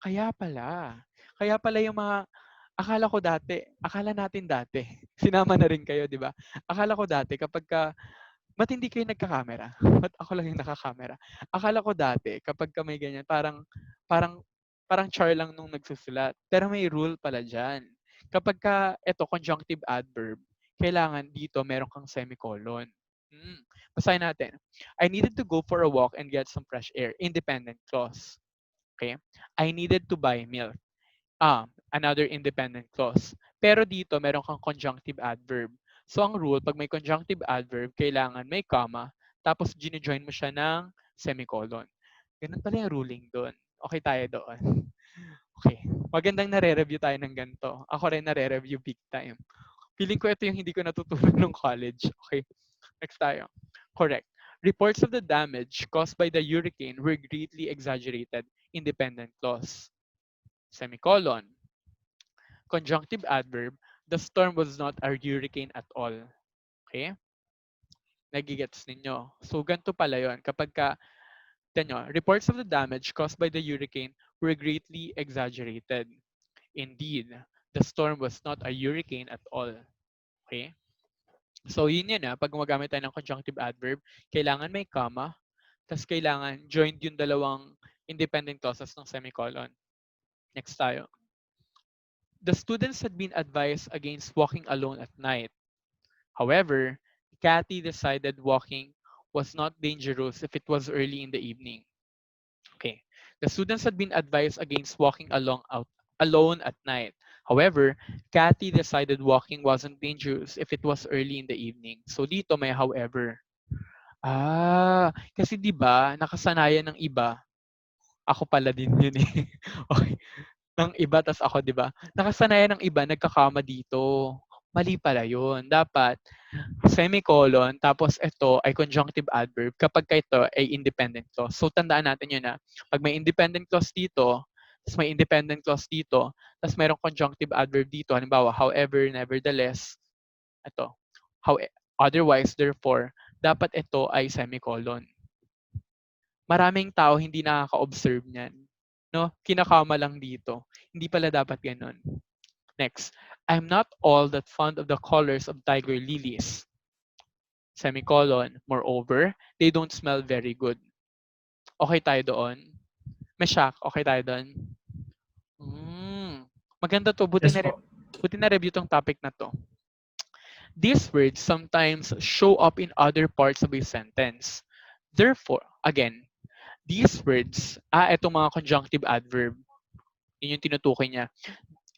Kaya pala. Kaya pala yung mga akala natin dati, sinama na rin kayo, di ba? Akala ko dati kapag ba't hindi kayo nagka-camera? Ba't ako lang yung naka-camera? Akala ko dati kapag may ganyan, parang, parang char lang nung nagsusulat. Pero may rule pala dyan. Kapag eto, conjunctive adverb, kailangan dito meron kang semicolon. Basahin natin. I needed to go for a walk and get some fresh air. Independent clause. Okay? I needed to buy milk. Another independent clause. Pero dito, meron kang conjunctive adverb. So, ang rule, pag may conjunctive adverb, kailangan may comma, tapos gine-join mo siya ng semicolon. Ganun pala yung ruling doon. Okay tayo doon. Okay. Magandang nare-review tayo ng ganito. Ako rin nare-review big time. Feeling ko ito yung hindi ko natutunan nung college. Okay. Next tayo. Correct. Reports of the damage caused by the hurricane were greatly exaggerated. Independent clause. Semicolon. Conjunctive adverb, the storm was not a hurricane at all. Okay? Nagigets ninyo. So, ganito pala yun. Kapag reports of the damage caused by the hurricane were greatly exaggerated. Indeed, the storm was not a hurricane at all. Okay? So, yun yun pag gumagamit tayo ng conjunctive adverb, kailangan may comma, tapos kailangan joined yung dalawang independent clauses ng semicolon. Next tayo. The students had been advised against walking alone at night. However, Kathy decided walking was not dangerous if it was early in the evening. Okay. The students had been advised against walking alone at night. However, Kathy decided walking wasn't dangerous if it was early in the evening. So dito may however. Kasi 'di ba, nakasanayan ng iba. Ako pala din 'yun eh. Okay. Ng iba tas ako 'di ba? Nakasanayan ng iba nagkakama dito. Mali pala 'yun. Dapat semicolon, tapos ito ay conjunctive adverb kapag ito ay independent clause. So, tandaan natin yun pag may independent clause dito, tapos may independent clause dito, tapos mayroong conjunctive adverb dito, halimbawa, however, nevertheless, ito, how, otherwise, therefore, dapat ito ay semicolon. Maraming tao hindi nakaka-observe niyan. No? Kinakama lang dito. Hindi pala dapat ganun. Next, I'm not all that fond of the colors of tiger lilies. Semicolon. Moreover, they don't smell very good. Okay tayo doon? Meshack, okay tayo doon? Maganda to. Yes po. Buti na review tong topic na to. These words sometimes show up in other parts of a sentence. Therefore, again, these words, itong mga conjunctive adverb, yun yung tinutukoy niya.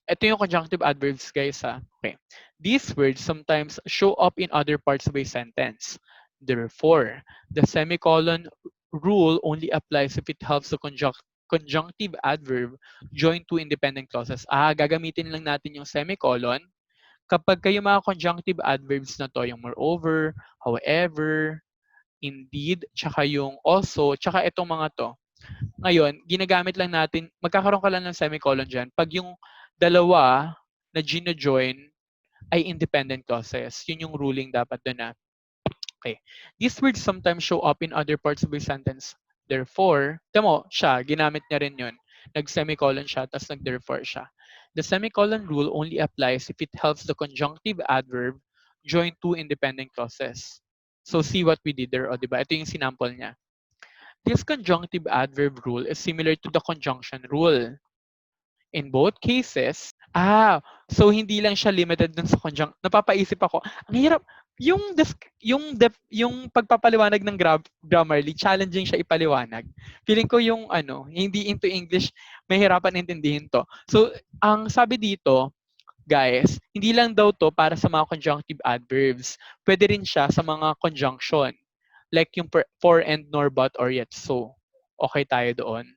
Ito yung conjunctive adverbs, guys. Okay. These words sometimes show up in other parts of a sentence. Therefore, the semicolon rule only applies if it helps the conjunctive adverb join two independent clauses. Gagamitin lang natin yung semicolon kapag kayo mga conjunctive adverbs na to, yung moreover, however, indeed, tsaka yung also, tsaka itong mga to. Ngayon, ginagamit lang natin, magkakaroon ka lang ng semicolon dyan pag yung dalawa na gina-join ay independent clauses. Yun yung ruling dapat doon Okay. These words sometimes show up in other parts of a sentence. Therefore, tamo, siya, ginamit niya rin yun. Nag-semicolon siya, tapos nag-therefore siya. The semicolon rule only applies if it helps the conjunctive adverb join two independent clauses. So, see what we did there, o diba? Ito yung sinample niya. This conjunctive adverb rule is similar to the conjunction rule. In both cases, So hindi lang siya limited dun sa napapaisip ako, ang hirap yung pagpapaliwanag ng Grammarly, challenging siya ipaliwanag. Feeling ko yung hindi into English, mahirapan intindihin 'to. So, ang sabi dito, guys, hindi lang daw 'to para sa mga conjunctive adverbs. Pwede rin siya sa mga conjunction. Like yung for and nor but or yet so. Okay tayo doon.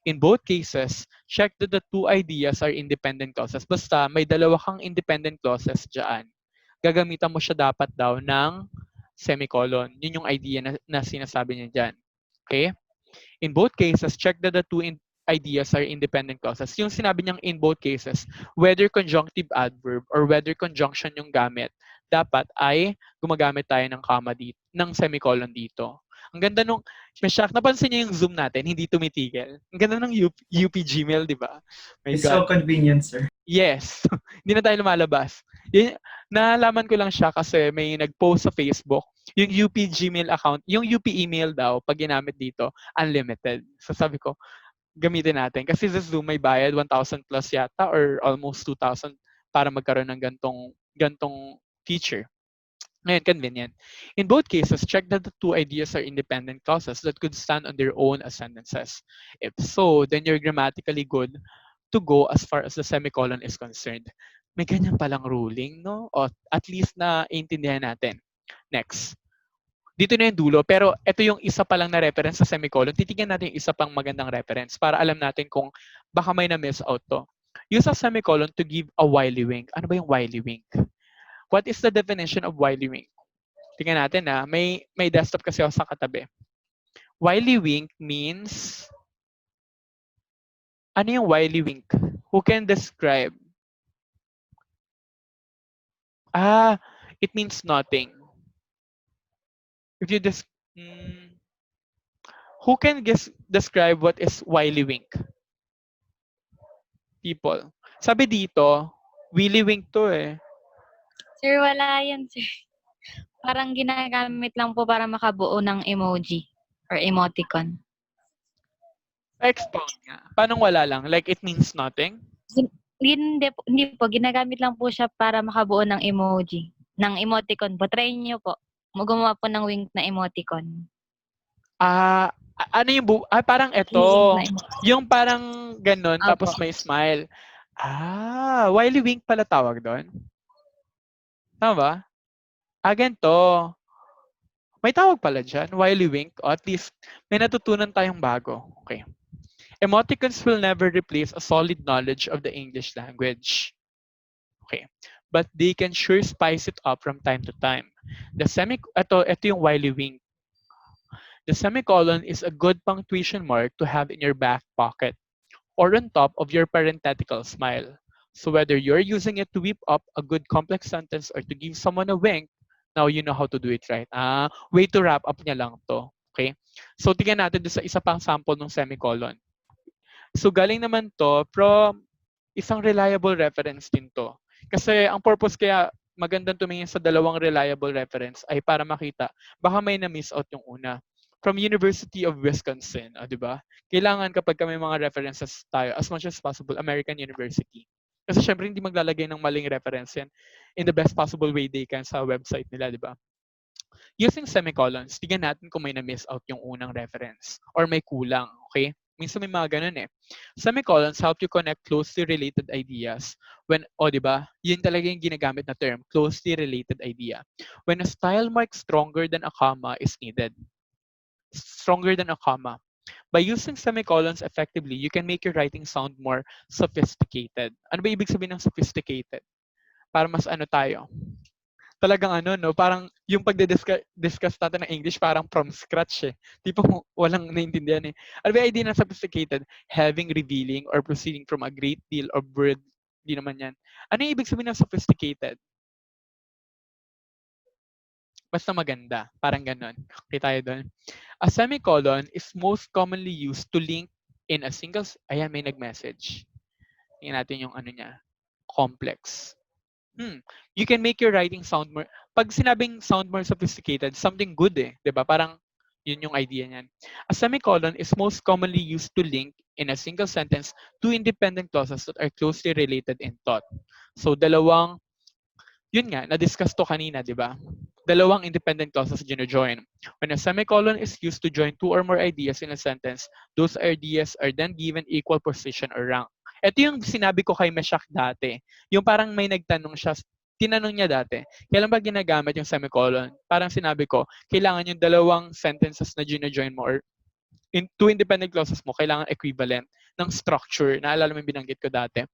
In both cases, check that the two ideas are independent clauses. Basta may dalawa kang independent clauses dyan. Gagamitan mo siya dapat daw ng semicolon. Yun yung idea na sinasabi niya dyan. Okay? In both cases, check that the ideas are independent clauses. Yung sinabi niyang in both cases, whether conjunctive adverb or whether conjunction yung gamit, dapat ay gumagamit tayo ng comma dito, ng semicolon dito. Ang ganda nung, may shock, napansin niyo yung Zoom natin, hindi tumitigil. Ang ganda ng UP Gmail, di ba? My It's God. so convenient, sir. Yes. Hindi na tayo lumalabas. Nalaman ko lang siya kasi may nag-post sa Facebook, yung UP Gmail account, yung UP email daw, pag ginamit dito, unlimited. So sabi ko, gamitin natin. Kasi sa Zoom may bayad 1,000 plus yata or almost 2,000 para magkaroon ng gantong feature. Ngayon, convenient. In both cases, check that the two ideas are independent clauses that could stand on their own as sentences. If so, then you're grammatically good to go as far as the semicolon is concerned. May ganyan palang ruling, no? O at least na intindihan natin. Next. Dito na yung dulo, pero ito yung isa pa lang na reference sa semicolon. Titignan natin yung isa pang magandang reference para alam natin kung baka may na-miss out to. Use a semicolon to give a whily wink. Ano ba yung whily wink? What is the definition of whily wink? Tingnan natin na. May desktop kasi ako sa katabi. Whily wink means... Ano yung whily wink? Who can describe? It means nothing. If you who can describe what is whily wink? People. Sabi dito, willy wink to eh. Sir, wala yan, sir. Parang ginagamit lang po para makabuo ng emoji or emoticon. Expound nga. Paano wala lang? Like it means nothing? Hindi po, ginagamit lang po siya para makabuo ng emoji. Ng emoticon po. Try niyo po. Gumawa po ng wink na emoticon. Ano yung parang ito. Wink na Yung parang ganun, Opo. tapos may smile. Whily wink pala tawag doon. Tama ba? Ganito. May tawag pala dyan, whily wink. O at least, may natutunan tayong bago. Okay. Emoticons will never replace a solid knowledge of the English language. Okay. But they can sure spice it up from time to time. Ito yung whily wink. The semicolon is a good punctuation mark to have in your back pocket or on top of your parenthetical smile. So whether you're using it to whip up a good complex sentence or to give someone a wink, now you know how to do it right. Way to wrap up niya lang to. Okay? So tingnan natin doon sa isa pang sample ng semicolon. So galing naman to from isang reliable reference din to. Kasi ang purpose kaya magandang tumingin sa dalawang reliable reference ay para makita baka may na-miss out yung una. From University of Wisconsin, di ba? Kailangan kapag may mga references tayo, as much as possible, American University. Kasi syempre hindi maglalagay ng maling reference yan in the best possible way they can sa website nila, di ba? Using semicolons, tignan natin kung may na-miss out yung unang reference or may kulang, okay? Minsan may mga ganun eh. Semicolons help you connect closely related ideas when, di ba? Yun talaga yung ginagamit na term, closely related idea. When a style mark stronger than a comma is needed. Stronger than a comma. By using semicolons effectively, you can make your writing sound more sophisticated. Ano ba ibig sabihin ng sophisticated? Para mas tayo. Talagang no? Parang yung pagde-discuss natin ng English parang from scratch eh. Tipong walang naintindihan eh. Ano ba yung idea ng sophisticated? Having, revealing, or proceeding from a great deal of word. Di naman yan. Ano yung ibig sabihin ng sophisticated? Basta maganda. Parang ganon. Okay tayo doon. A semicolon is most commonly used to link in a single... Ayan, may nag-message. Tingnan natin yung niya. Complex. You can make your writing sound more... Pag sinabing sound more sophisticated, something good eh. Diba? Parang yun yung idea niyan. A semicolon is most commonly used to link in a single sentence two independent clauses that are closely related in thought. So dalawang, yun nga, na-discuss to kanina, di ba? Dalawang independent clauses gino-join. When a semicolon is used to join two or more ideas in a sentence, those ideas are then given equal position or rank. Ito yung sinabi ko kay Meshach dati. Yung parang may nagtanong siya, tinanong niya dati, kailan ba ginagamit yung semicolon? Parang sinabi ko, kailangan yung dalawang sentences na gino-join mo or in two independent clauses mo, kailangan equivalent ng structure. Naalala mo yung binanggit ko dati.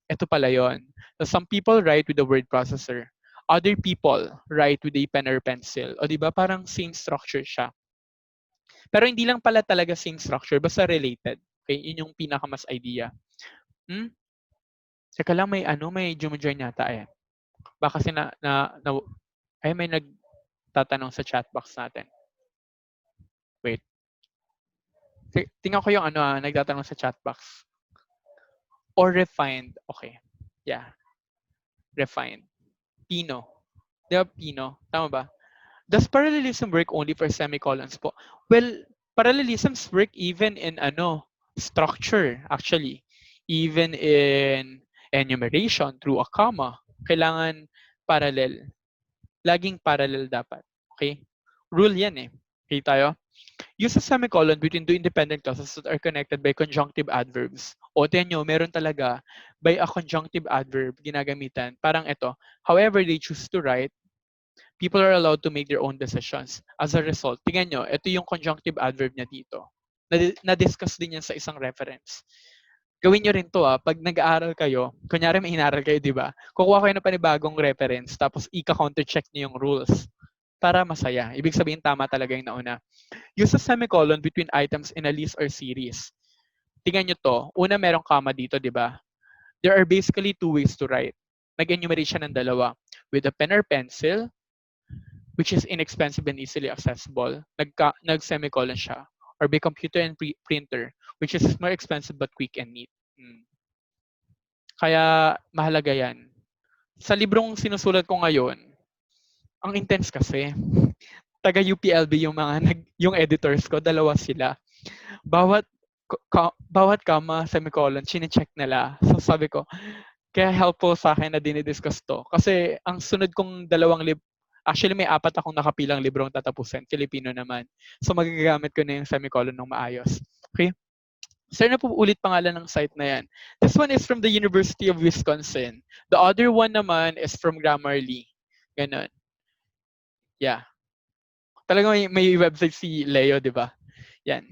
Ito pala yon. So some people write with the word processor. Other people write with a pen or pencil. O di ba parang same structure siya. Pero hindi lang pala talaga same structure, basta related. Okay, yun yung pinakamas idea. Teka lang, may join yata eh. Baka kasi ay may nagtatanong sa chat box natin. Wait. Tingnan ko yung nagtatanong sa chat box. Or refined. Okay. Yeah. Refined. Pino. Di ba Pino? Tama ba? Does parallelism work only for semicolons po? Well, parallelisms work even in structure actually. Even in enumeration through a comma. Kailangan parallel. Laging parallel dapat. Okay? Rule yan eh. Okay tayo? Use a semicolon between two independent clauses that are connected by conjunctive adverbs. O, tiyan nyo, meron talaga by a conjunctive adverb ginagamitan. Parang ito, however they choose to write, people are allowed to make their own decisions. As a result, tingnan nyo, ito yung conjunctive adverb niya dito. Na-discuss din yan sa isang reference. Gawin nyo rin to pag nag-aaral kayo, kunyari may inaral kayo, di ba? Kukuha kayo ng panibagong reference, tapos ika-counter-check nyo yung rules para masaya. Ibig sabihin, tama talaga yung nauna. Use a semicolon between items in a list or series. Tingnan nyo to. Una, merong comma dito, di ba? There are basically two ways to write. Mag-enumerate siya ng dalawa. With a pen or pencil, which is inexpensive and easily accessible. Nag-semicolon siya. Or by computer and printer, which is more expensive but quick and neat. Kaya mahalaga yan. Sa librong sinusulat ko ngayon, ang intense kasi. Taga UPLB yung yung editors ko, dalawa sila. Bawat comma, semicolon, chine-check nila. So sabi ko, kaya helpful sa akin na dinidiscuss to. Kasi ang sunod kong dalawang actually may 4 akong nakapilang librong tatapusin, Filipino naman. So magagamit ko na yung semicolon ng maayos. Okay? Sir, na po ulit pangalan ng site na yan. This one is from the University of Wisconsin. The other one naman is from Grammarly. Ganon. Yeah. Talaga may website si Leo, di ba? Yan.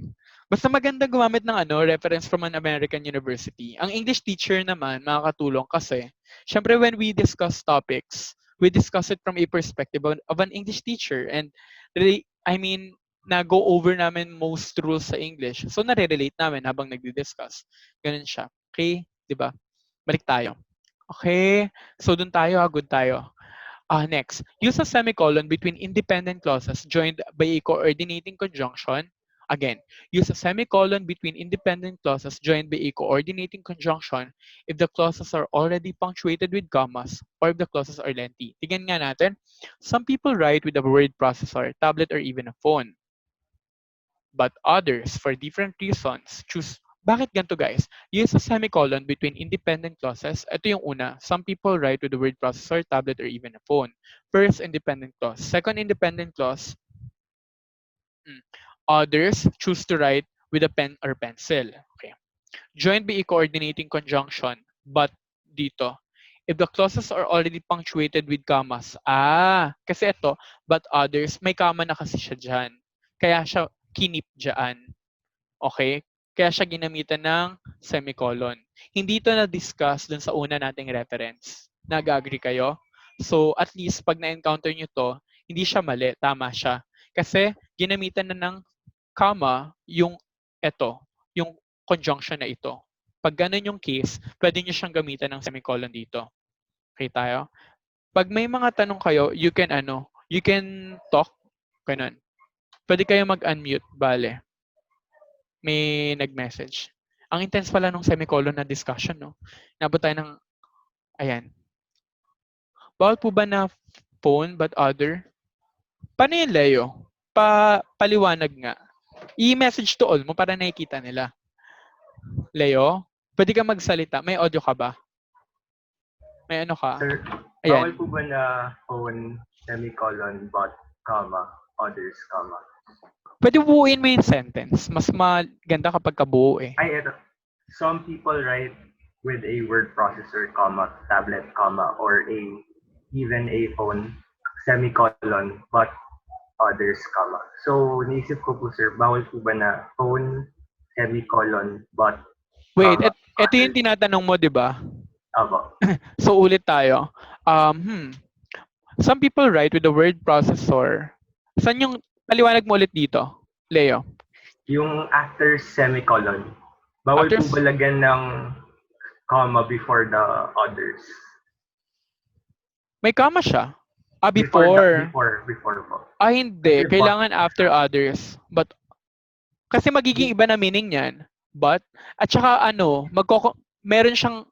Basta maganda gumamit ng reference from an American university. Ang English teacher naman, makakatulong kasi, syempre when we discuss topics, we discuss it from a perspective of an English teacher. And really, na-go over namin most rules sa English. So, nare-relate namin habang nagdi-discuss. Ganun siya. Okay? Di ba? Balik tayo. Okay. So, dun tayo, good tayo. Next, use a semicolon between independent clauses joined by a coordinating conjunction. Again, use a semicolon between independent clauses joined by a coordinating conjunction if the clauses are already punctuated with commas or if the clauses are lengthy. Tingnan nga natin. Some people write with a word processor, tablet, or even a phone. But others, for different reasons, choose. Bakit ganito guys? Use a semicolon between independent clauses. Ito yung una. Some people write with the word processor, tablet, or even a phone. First independent clause. Second independent clause. Others choose to write with a pen or pencil. Okay. Joined by a coordinating conjunction. But dito, if the clauses are already punctuated with commas. Kasi ito, but others, may comma na kasi siya dyan. Kaya siya kinip dyan. Okay? Kaya siya ginamitan ng semicolon. Hindi ito na-discuss dun sa una nating reference. Nag-agree kayo? So, at least pag na-encounter nyo to, hindi siya mali. Tama siya. Kasi, ginamitan na ng comma yung yung conjunction na ito. Pag ganun yung case, pwede nyo siyang gamitan ng semicolon dito. Okay tayo? Pag may mga tanong kayo, you can talk. Ganun. Pwede kayo mag-unmute, bale. May nag-message. Ang intense pala nung semicolon na discussion, no? Nabot tayo ng, ayan. Bawal po ba na phone but other? Paano yun, Leo? Paliwanag nga. I-message to all mo para nakikita nila. Leo? Pwede ka magsalita. May audio ka ba? May ano ka? Sir, bawal Ayan. po ba na phone, semicolon, but, comma, others, comma? Pwede buuin mo yung sentence. Mas maganda kapag kabuo eh. Ay, eto. Some people write with a word processor, comma, tablet, comma, or even a phone, semicolon, but others, comma. So, naisip ko po, sir, bawal po ba na phone, semicolon, but, Wait, comma, ito yung others? tinatanong mo, di ba? Abo. So ulit tayo. Some people write with the word processor. Saan yung paliwanag mo ulit dito, Leo? Yung after semicolon, bawal After po ba lagyan ng comma before the others? may comma siya. Before Before. po. Hindi. Kasi Kailangan after others. But, kasi magiging iba na meaning yan. But, at saka meron siyang,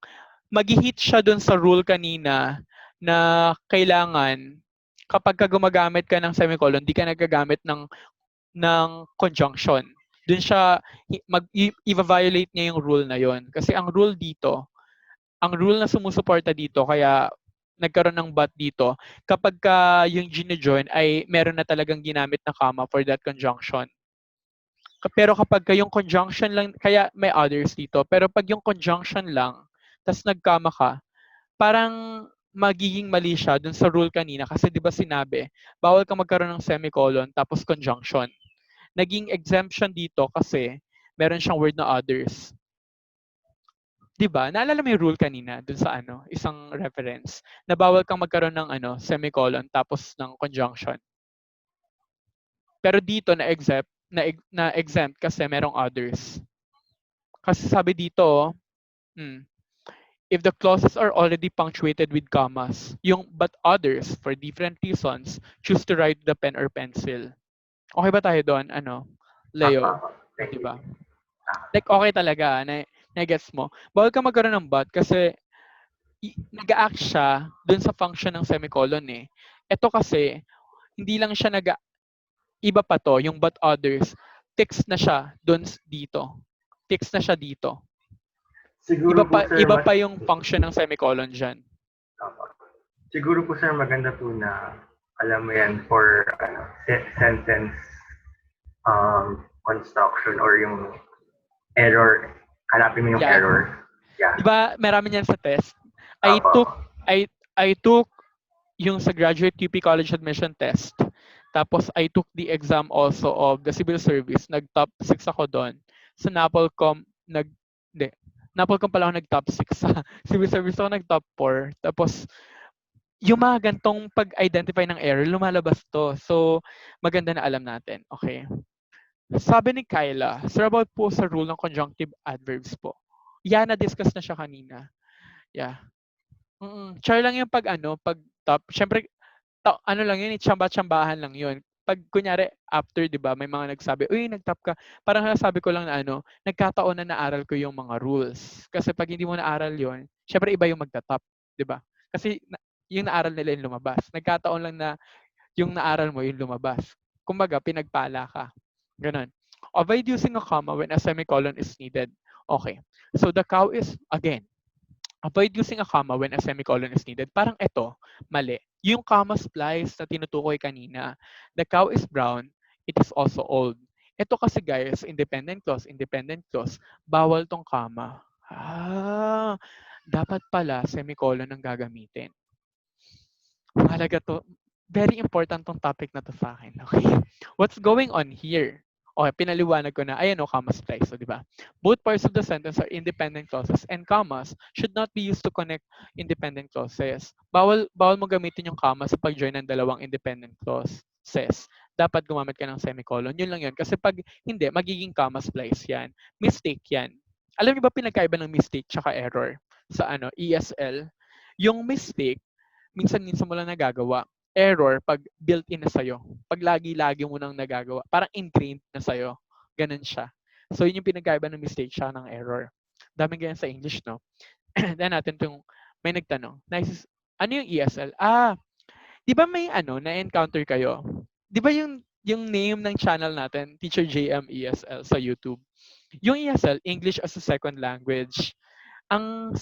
mag-hit siya dun sa rule kanina na kailangan kapag ka gumagamit ka ng semicolon, di ka nagagamit ng conjunction. Dun siya, i-violate niya yung rule na yon. Kasi ang rule na sumusuporta dito, kaya nagkaroon ng but dito, kapag ka yung gine-join ay meron na talagang ginamit na comma for that conjunction. Pero kapag ka yung conjunction lang, kaya may others dito, pero pag yung conjunction lang, tas nag-comma ka, parang magiging mali siya dun sa rule kanina kasi 'di ba sinabi, bawal kang magkaroon ng semicolon tapos conjunction. Naging exemption dito kasi meron siyang word na others. 'Di ba? Naalala mo yung rule kanina dun sa isang reference na bawal kang magkaroon ng semicolon tapos ng conjunction. Pero dito na exempt kasi merong others. Kasi sabi dito, if the clauses are already punctuated with commas, yung but others, for different reasons, choose to write with a pen or pencil. Okay ba tayo doon? Leo? O, Thank you. diba? Like, okay talaga, na-gets mo. Bawal ka magkaroon ng but kasi nag-act siya dun sa function ng semicolon eh. Ito kasi, hindi lang siya iba pa to, yung but others, text na siya dito. Text na siya dito. Siguro po, sir, Iba pa yung function ng semicolon dyan. Siguro po, sir, maganda po na alam mo yan for sentence construction or yung error. Hanapin mo yung Yeah. error. Yeah. Diba, marami niyan sa test. I Opo. took yung sa graduate UP College admission test. Tapos I took the exam also of the civil service. Nag-top 6 ako doon. Sa NAPOLCOM, NAPOLCOM pala ako nag-top 6. Sa civil service ako nag-top 4. Tapos, yung mga gantong pag-identify ng error, lumalabas to. So, maganda na alam natin. Okay. Sabi ni Kyla, sir, about po sa rule ng conjunctive adverbs po. Yeah, na-discuss na siya kanina. Yeah. Char lang yung pag top. Siyempre, lang yun, tsamba-tsambahan lang yun. Pag kunyari, after, di ba, may mga nagsabi, uy, nag-top ka. Parang nasabi ko lang na nagkataon na naaral ko yung mga rules. Kasi pag hindi mo naaral yun, siyempre iba yung magta-top, di ba? Kasi yung naaral nila yung lumabas. Nagkataon lang na yung naaral mo yung lumabas. Kumbaga, pinagpala ka. Ganon. Avoid using a comma when a semicolon is needed. Okay. So the cow is, again, avoid using a comma when a semicolon is needed. Parang ito, mali. Yung comma splice na tinutukoy kanina. The cow is brown, it is also old. Ito kasi guys, independent clause, bawal tong comma. Dapat pala semicolon ang gagamitin. Mahalaga to. Very important tong topic na to sa akin. Okay. What's going on here? Okay, pinaliwanag ko na. Ayan o, comma splice. So, di ba? Both parts of the sentence are independent clauses and commas should not be used to connect independent clauses. Bawal mo gamitin yung comma sa pag-join ng dalawang independent clauses. Dapat gumamit ka ng semicolon. Yun lang yun. Kasi pag hindi, magiging comma splice yan. Mistake yan. Alam niyo ba pinagkaiba ng mistake tsaka error sa ESL? Yung mistake, minsan mo lang nagagawa. Error pag built-in na sa'yo. Pag lagi-lagi mo nang nagagawa. Parang ingrained na sa'yo. Ganun siya. So, yun yung pinagkaiba ng mistake siya ng error. Daming ganyan sa English, no? Then natin itong, may nagtanong, nice, ano yung ESL? Di ba may na-encounter kayo? Di ba yung name ng channel natin, Teacher JM ESL sa YouTube? Yung ESL, English as a Second Language. Ang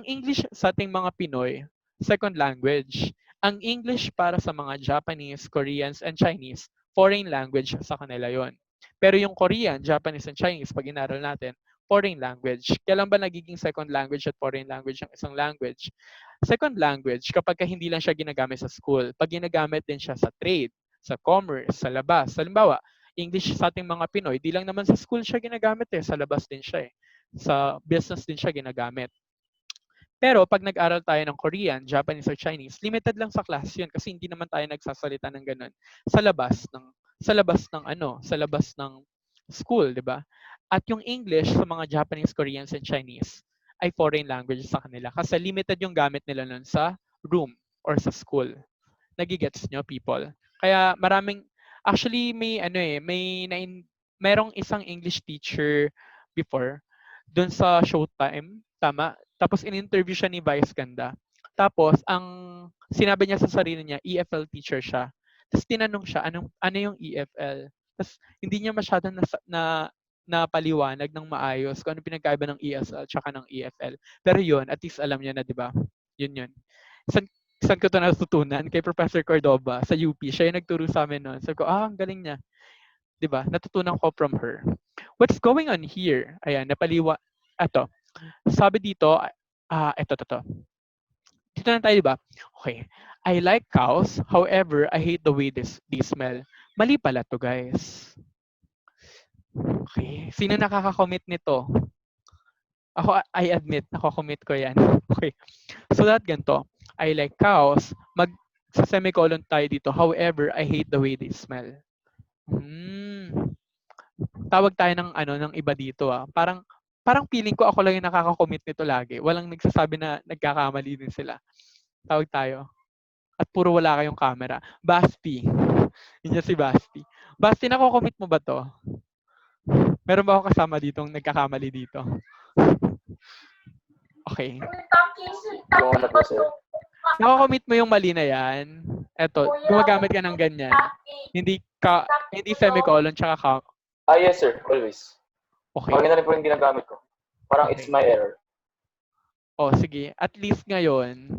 English sa ating mga Pinoy, second language. Ang English para sa mga Japanese, Koreans, and Chinese, foreign language sa kanila yon. Pero yung Korean, Japanese, and Chinese, pag inaral natin, foreign language. Kailan ba nagiging second language at foreign language ang isang language? Second language, kapag hindi lang siya ginagamit sa school, pag ginagamit din siya sa trade, sa commerce, sa labas. Halimbawa, English sa ating mga Pinoy, di lang naman sa school siya ginagamit sa labas din siya sa business din siya ginagamit. Pero pag nag-aral tayo ng Korean, Japanese, or Chinese, limited lang sa class 'yun kasi hindi naman tayo nagsasalita ng ganun sa labas ng school, 'di ba? At yung English sa mga Japanese, Koreans, and Chinese ay foreign language sa kanila kasi limited yung gamit nila nun sa room or sa school. Nagigets nyo, people? Kaya actually merong isang English teacher before doon sa Showtime, tama? Tapos in-interview siya ni Vice Ganda. Tapos ang sinabi niya sa sarili niya, EFL teacher siya. Tapos tinanong siya, ano yung EFL? Tapos hindi niya masyadong na paliwanag ng maayos kung ano pinagkaiba ng ESL tsaka ng EFL. Pero yun, at least alam niya na, di ba? Yun. San, saan ko ito natutunan? Kay Professor Cordoba sa UP. Siya yung nagturo sa amin noon. Sabi ko, ang galing niya. 'Di ba? Natutunan ko from her. What's going on here? Ayan, Ito. Sabi dito, ito. Dito na tayo, 'di ba? Okay. I like cows, however, I hate the way they smell. Mali pala to, guys. Okay. Sino nakaka-commit nito? Ako, I admit, nako-commit ko yan. Okay. So that ganito. I like cows. Sa semicolon tayo dito. However, I hate the way they smell. Tawag tayo ng iba dito Parang feeling ko ako lang yung nakaka-commit nito lagi. Walang nagsasabi na nagkakamali din sila. Tawag tayo. At puro wala kayong camera. Basti. Yun si Basti. Basti, nako-commit mo ba to? Meron ba ako kasama ditong nagkakamali dito? Okay. Yung ano po, sir. Nako-commit mo yung mali na yan. Eto, gumagamit ka ng ganyan. Hindi semicolon tsaka Yes, sir. Always. okay. Maganda rin po yung ginagamit ko. Parang it's my error. Sige. At least ngayon,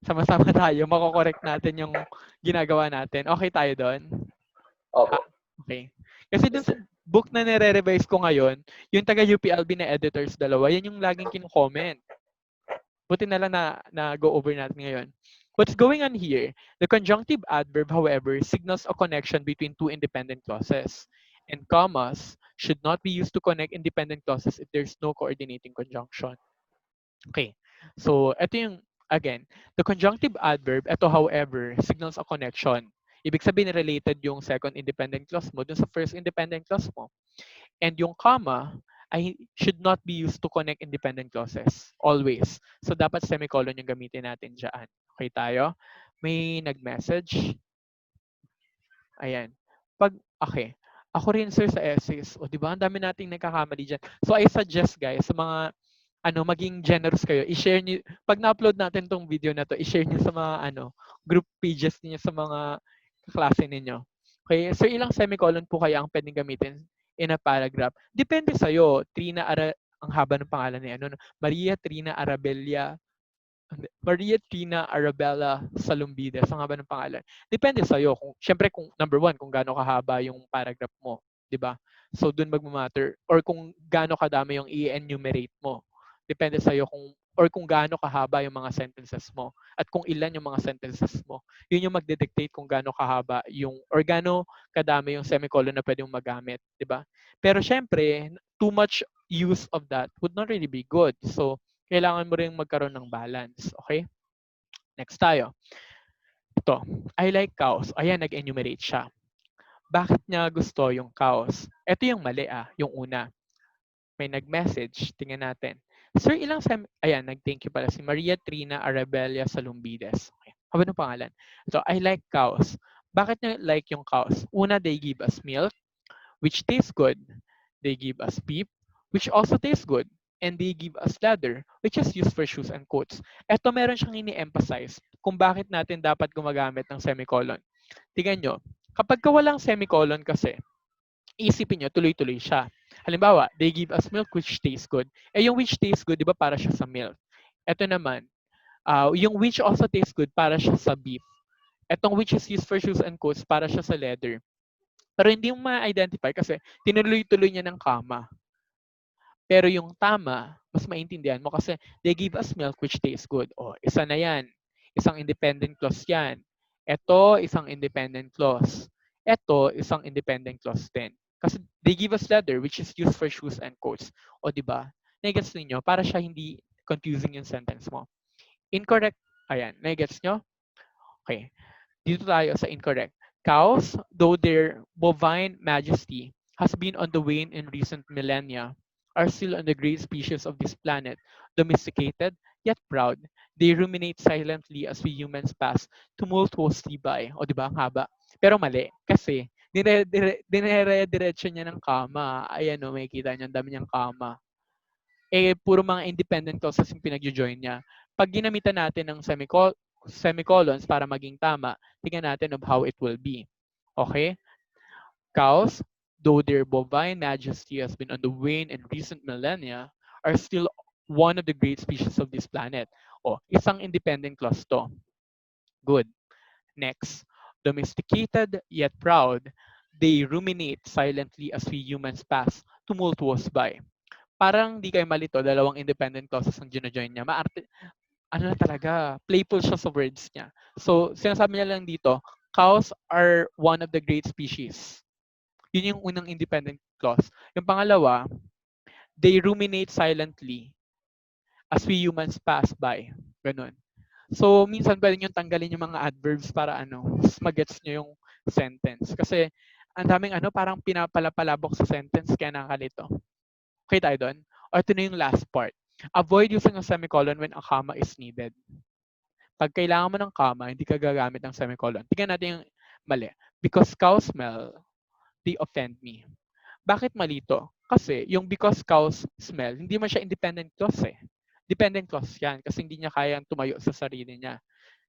sama-sama tayo, makokorek natin yung ginagawa natin. Okay tayo doon? Opo. Okay. Kasi dun sa book na nire-revise ko ngayon, yung taga-UPLB na editors dalawa, yan yung laging kino-comment. Buti na lang na go over natin ngayon. What's going on here? The conjunctive adverb, however, signals a connection between two independent clauses. And commas should not be used to connect independent clauses if there's no coordinating conjunction. Okay. So, ito yung, again, the conjunctive adverb, ito however, signals a connection. Ibig sabihin related yung second independent clause mo dun sa first independent clause mo. And yung comma should not be used to connect independent clauses. Always. So, dapat semicolon yung gamitin natin dyan. Okay tayo? May nag-message. Ayan. Okay. Ako rin, sir, sa essays. O, di ba? Ang dami nating nagkakamali dyan. So, I suggest, guys, sa mga maging generous kayo. I-share niyo, pag na-upload natin tong video na to, i-share niyo sa mga group pages niyo sa mga klase ninyo. Okay? So, ilang semicolon po kaya ang pwedeng gamitin in a paragraph? Depende sa'yo. Ang haba ng pangalan niya. Maria Trina Arabella Salumbides. Ang haba ng pangalan. Depende sa'yo. Siyempre, number one, kung gaano kahaba yung paragraph mo. 'Di ba? So, dun magmamatter. Or kung gaano kadami yung i-enumerate mo. Depende sa'yo kung gaano kahaba yung mga sentences mo. At kung ilan yung mga sentences mo. Yun yung magdedictate kung gaano kahaba or gaano kadami yung semicolon na pwede mong magamit. 'Di ba? Pero syempre, too much use of that would not really be good. So, kailangan mo rin magkaroon ng balance. Okay? Next tayo. Ito. I like cows. Ayan, nag-enumerate siya. Bakit niya gusto yung cows? Ito yung mali yung una. May nag-message. Tingnan natin. Sir, ayan, nag-thank you pala si Maria Trina Arabella Salumbides. Okay. Haba ng pangalan. So, I like cows. Bakit niya like yung cows? Una, they give us milk, which tastes good. They give us beef, which also tastes good. And they give us leather, which is used for shoes and coats. Ito meron siyang ini-emphasize kung bakit natin dapat gumagamit ng semicolon. Tingnan nyo, kapag walang semicolon kasi, isipin nyo, tuloy-tuloy siya. Halimbawa, they give us milk which tastes good. Eh, yung which tastes good, di ba, para siya sa milk. Ito naman, yung which also tastes good, para siya sa beef. Etong which is used for shoes and coats, para siya sa leather. Pero hindi mo ma-identify kasi tinuloy-tuloy niya ng comma. Pero yung tama, mas maintindihan mo kasi they give us milk which tastes good. O, isa na yan. Isang independent clause yan. Ito, isang independent clause. Ito, isang independent clause din. Kasi they give us leather which is used for shoes and coats. O, di ba? Nagets ninyo? Para siya hindi confusing yung sentence mo. Incorrect. Ayan, nagets nyo? Okay. Dito tayo sa incorrect. Cows, though their bovine majesty has been on the wane in recent millennia, are still on the great species of this planet, domesticated yet proud. They ruminate silently as we humans pass tumultuously by. O di ba, ang haba. Pero mali. Kasi, dinere-diretso niya ng kama. Ayan o, makikita niyo, ang dami niyang kama. Eh, puro mga independent clauses yung pinag-join niya. Pag ginamitan natin ng semicolons para maging tama, tingnan natin of how it will be. Okay? Cows, though their bovine majesty has been on the wane in recent millennia, are still one of the great species of this planet. O, isang independent clause to. Good. Next. Domesticated yet proud, they ruminate silently as we humans pass tumultuous by. Parang di kayo malito, dalawang independent clauses ang gina-join niya. Maarte, ano na talaga, playful siya sa words niya. So, sinasabi niya lang dito, cows are one of the great species. Yun yung unang independent clause. Yung pangalawa, they ruminate silently as we humans pass by. Ganun. So, minsan pwede nyo tanggalin yung mga adverbs para mas magets nyo yung sentence. Kasi, ang daming parang pinapalapalabok sa sentence kaya nakakalito. Okay tayo doon? O ito na yung last part. Avoid using a semicolon when a comma is needed. Pag kailangan mo ng comma, hindi ka gagamit ng semicolon. Tingnan natin yung mali. Because cows smell, they offend me. Bakit mali to? Kasi yung because cows smell, hindi man siya independent clause eh. Dependent clause yan kasi hindi niya kayang tumayo sa sarili niya.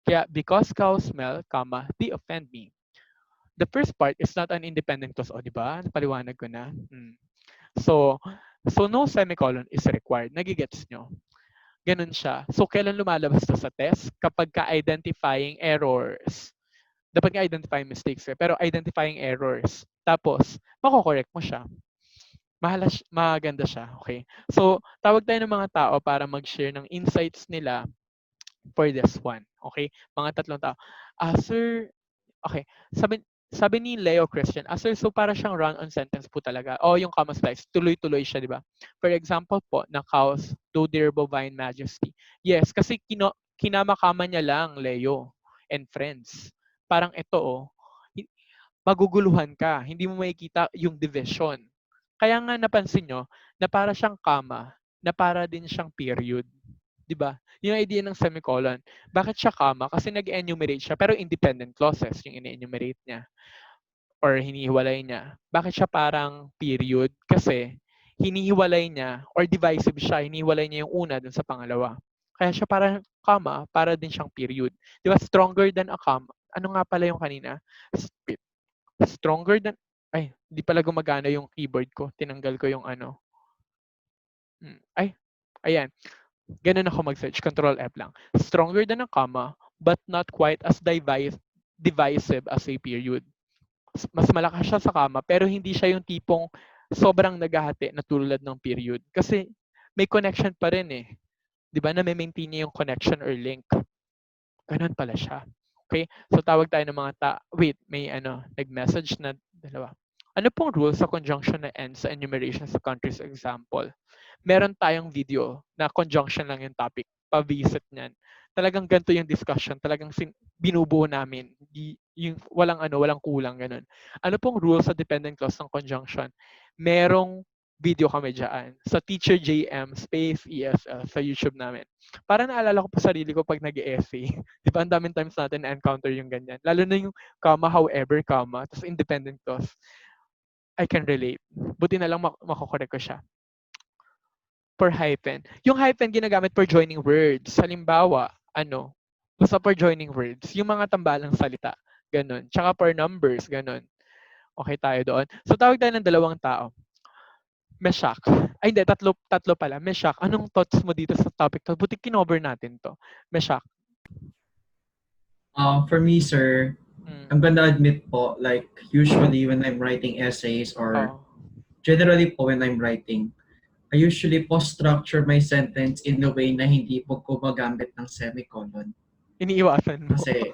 Kaya because cows smell, comma, they offend me. The first part is not an independent clause. O, di ba? Napaliwanag ko na. So no semicolon is required. Nagigets nyo? Ganun siya. So, kailan lumalabas to sa test? Kapag ka-identifying errors. Dapat nga identifying mistakes eh, pero identifying errors. Tapos, mako-correct mo siya. Maganda siya. Okay? So, tawag tayo ng mga tao para mag-share ng insights nila for this one. Okay? Mga tatlong tao. Sir, okay. Sabi ni Leo Christian, sir, so para siyang run-on sentence po talaga. O yung comma slice, tuloy-tuloy siya, di ba? For example po, na cows, though their bovine majesty. Yes, kasi kinamakama niya lang, Leo and friends. Parang ito, maguguluhan ka. Hindi mo makikita yung division. Kaya nga napansin nyo, na para siyang comma, na para din siyang period. Di ba? Yung idea ng semicolon. Bakit siya comma? Kasi nag-enumerate siya, pero independent clauses yung ini-enumerate niya or hinihiwalay niya. Bakit siya parang period? Kasi hinihiwalay niya or divisive siya, hinihiwalay niya yung una dun sa pangalawa. Kaya siya parang comma, para din siyang period. Di ba? Stronger than a comma. Ano nga pala yung kanina? Stronger than, ay, di pala gumagana yung keyboard ko. Tinanggal ko yung Ay, ayan. Ganun ako mag-search. Control F lang. Stronger than a comma, but not quite as divisive as a period. Mas malakas siya sa comma, pero hindi siya yung tipong sobrang naghahati na tulad ng period. Kasi may connection pa rin eh. Di ba? Na may maintain niya yung connection or link. Ganun pala siya. Okay? So tawag tayo ng mga wait, may nag-message na dalawa. Ano pong rule sa conjunction na ends sa enumeration sa countries example? Meron tayong video na conjunction lang yung topic. Pa-visit niyan. Talagang ganito yung discussion. Talagang binubuo namin. Yung walang kulang ganun. Ano pong rule sa dependent clause ng conjunction? Merong video kami dyan sa Teacher JM space ESL sa YouTube namin. Para naalala ko pa sarili ko pag nag-essay. Di ba, ang daming times natin na-encounter yung ganyan. Lalo na yung comma, however, comma, tapos independent clause. I can relate. Buti na lang makokorek ko siya. For hyphen. Yung hyphen ginagamit for joining words. Halimbawa, basta for joining words. Yung mga tambalang salita. Ganun. Tsaka for numbers. Ganun. Okay tayo doon. So, tawag tayo ng dalawang tao. Meshak. Ay, hindi. Tatlo pala. Meshak, anong thoughts mo dito sa topic to? Buti kinover natin to. Meshak. For me, sir, Mm. I'm gonna admit po, like, usually when I'm writing essays or Oh. generally po when I'm writing, I usually po structure my sentence in a way na hindi po gumagamit ng semicolon. Iniiwasan mo. Kasi,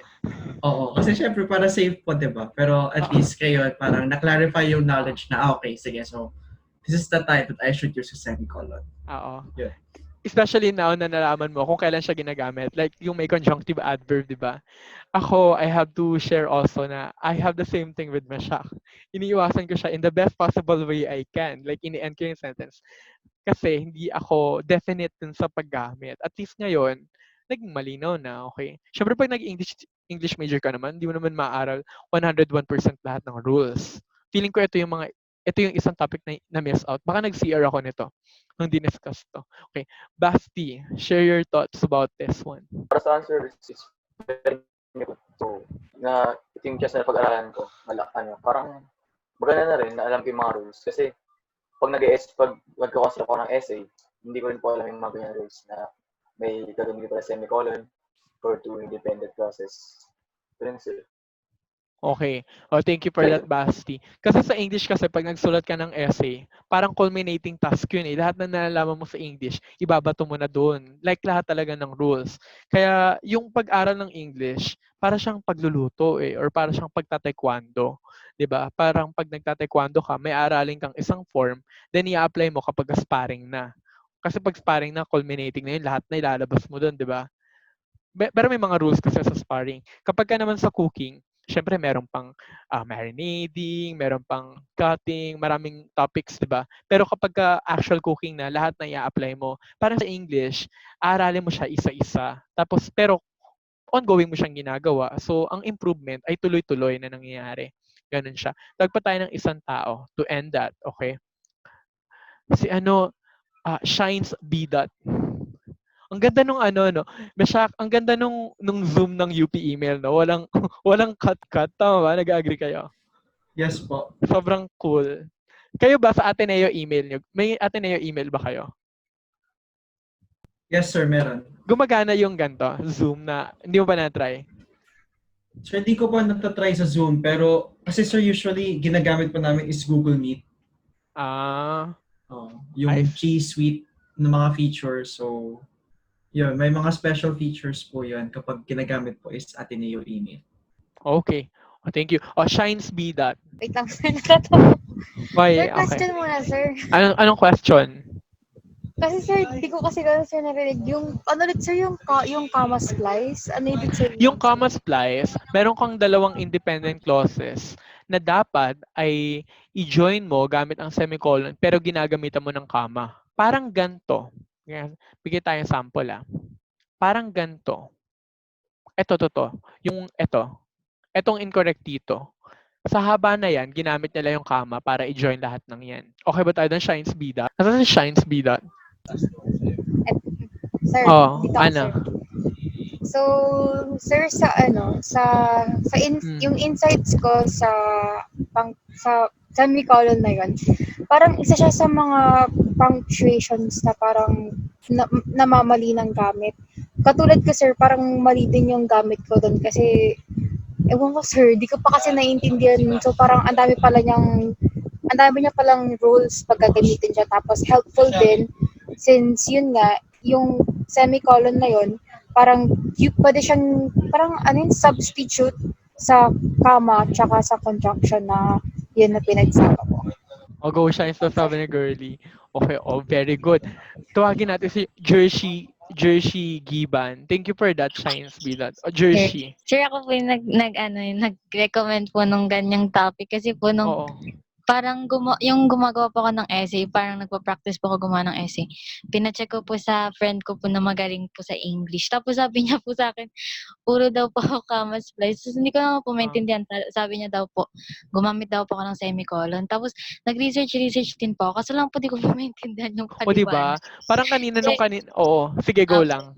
kasi syempre para safe po, di ba? Pero at least kayo, parang na-clarify yung knowledge na, okay, sige, so this is the time that I should use a semicolon. Oo. Yun. Especially now na nalaman mo kung kailan siya ginagamit. Like yung may conjunctive adverb, di ba? Ako, I have to share also na I have the same thing with Meshak. Iniiwasan ko siya in the best possible way I can. Like, ini-end ko yung sentence. Kasi hindi ako definite dun sa paggamit. At least ngayon, naging malinaw na, okay? Siyempre, pag nag-English English major ka naman, hindi mo naman maaral 101% lahat ng rules. Feeling ko ito yung isang topic na miss out. Baka nag-CR ako nito nung diniscuss to. Okay. Basti, share your thoughts about this one. Para sa answer, is very good. So, na ito yung just na pag-aralan ko, parang maganda na rin na alam ko yung mga rules. Kasi, pag nag-consider ako ng essay, hindi ko rin po alam yung mga ganyan rules na may gagamitin pala semicolon for two independent clauses. Ganun sir. Okay. Oh, thank you for that, Basti. Kasi sa English kasi pag nagsulat ka ng essay, parang culminating task yun eh. Lahat na nalalaman mo sa English, ibabato mo na doon. Like lahat talaga ng rules. Kaya yung pag-aral ng English, para siyang pagluluto eh, or para siyang pagtataekwondo. 'Di ba? Parang pag nagtataekwondo ka, may aralin kang isang form, then i-apply mo kapag sparring na. Kasi pag sparring na, culminating na yun, lahat na ilalabas mo doon, 'di ba? Pero may mga rules kasi sa sparring. Kapag ka naman sa cooking, syempre meron pang marinading, meron pang cutting, maraming topics, 'di ba? Pero kapag ka actual cooking na, lahat na i-apply mo. Parang sa English, aralin mo siya isa-isa. Tapos pero ongoing mo siyang ginagawa. So ang improvement ay tuloy-tuloy na nangyayari. Ganun siya. Tagpa tayo ng isang tao to end that, okay? Si Shines B. Dot. Ang ganda nung no. Masyak, ang ganda nung Zoom ng UP email, no. Walang walang cut-cut, tama ba? Nag-agree kayo? Yes po. Sobrang cool. Kayo ba sa Ateneo email niyo? May Ateneo email ba kayo? Yes, sir, meron. Gumagana yung ganto, Zoom na hindi mo ba na-try? So, hindi ko pa natatry sa Zoom, pero kasi sir, usually ginagamit po namin is Google Meet. Ah, Yung I G Suite ng mga features. So, yun, may mga special features po yun kapag ginagamit po is Ateneo email. okay. Oh, thank you. Oh, Shines B. Dot. Wait lang, sir. Natatawa. Why? Sir, Okay. question muna, sir. Anong question? Kasi, sir, hindi ko kasi sir narinig. Yung, ano ulit, sir, yung comma splice? Ano ibig sabihin? Yung comma splice, meron kang dalawang independent clauses na dapat ay i-join mo gamit ang semicolon pero ginagamitan mo ng comma. Parang ganto. Bigyan tayong sample Parang ganto. To. Yung ito. Etong incorrect dito. Sa haba na yan, ginamit nila yung comma para i-join lahat ng yan. Okay ba tayo doon, Shines B. Dot? Nasaan si Shines B. Dot? Sir, Oh, dito ako, sir. So, sir, yung insights ko sa semicolon na yun, parang isa siya sa mga punctuations na parang namamali ng gamit. Katulad ko, sir, parang mali din yung gamit ko doon kasi, ewan ko, sir, di ko pa kasi naiintindihan. So, parang ang dami niya palang rules pag gagamitin siya. Tapos, helpful din since yun nga, yung semicolon na yun, parang pwede siyang substitute sa comma tsaka sa conjunction na yun na pinagsama ko. O go Shines to sabi ni Girly. Okay, very good. Tawagin natin si Jersey Giban. Thank you for that, Shines Bilat. O Jersey. Sir, ako po yung nag-recommend po nung ganyang topic kasi po nung Oo. parang yung gumagawa po ako ng essay, parang nagpa-practice po ako gumawa ng essay. Pina-check ko po sa friend ko po na magaling po sa English. Tapos sabi niya po sa akin, puro daw po ako comma splice. Tapos hindi ko naman po maintindihan. Sabi niya daw po, gumamit daw po ako ng semicolon. Tapos nag-research din po ako. Kaso lang po di ko po maintindihan yung O diba? Parang kanina oo. Sige, go lang.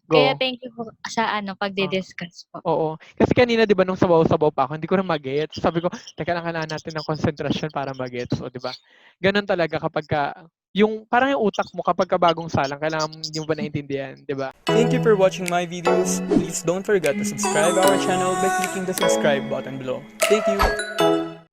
Go. Kaya thank you po sa pagdi-discuss po. Oo. Kasi kanina 'di ba nung sabaw-sabaw pa ako, hindi ko na mag-gets. Sabi ko, teka lang, kailangan natin ng konsentrasyon para magets, o 'di ba? Gano'n talaga kapagka yung parang yung utak mo kapagka bagong salang kailangan hindi mo pa naintindihan, 'di ba? Thank you for watching my videos. Please don't forget to subscribe our channel by clicking the subscribe button below. Thank you!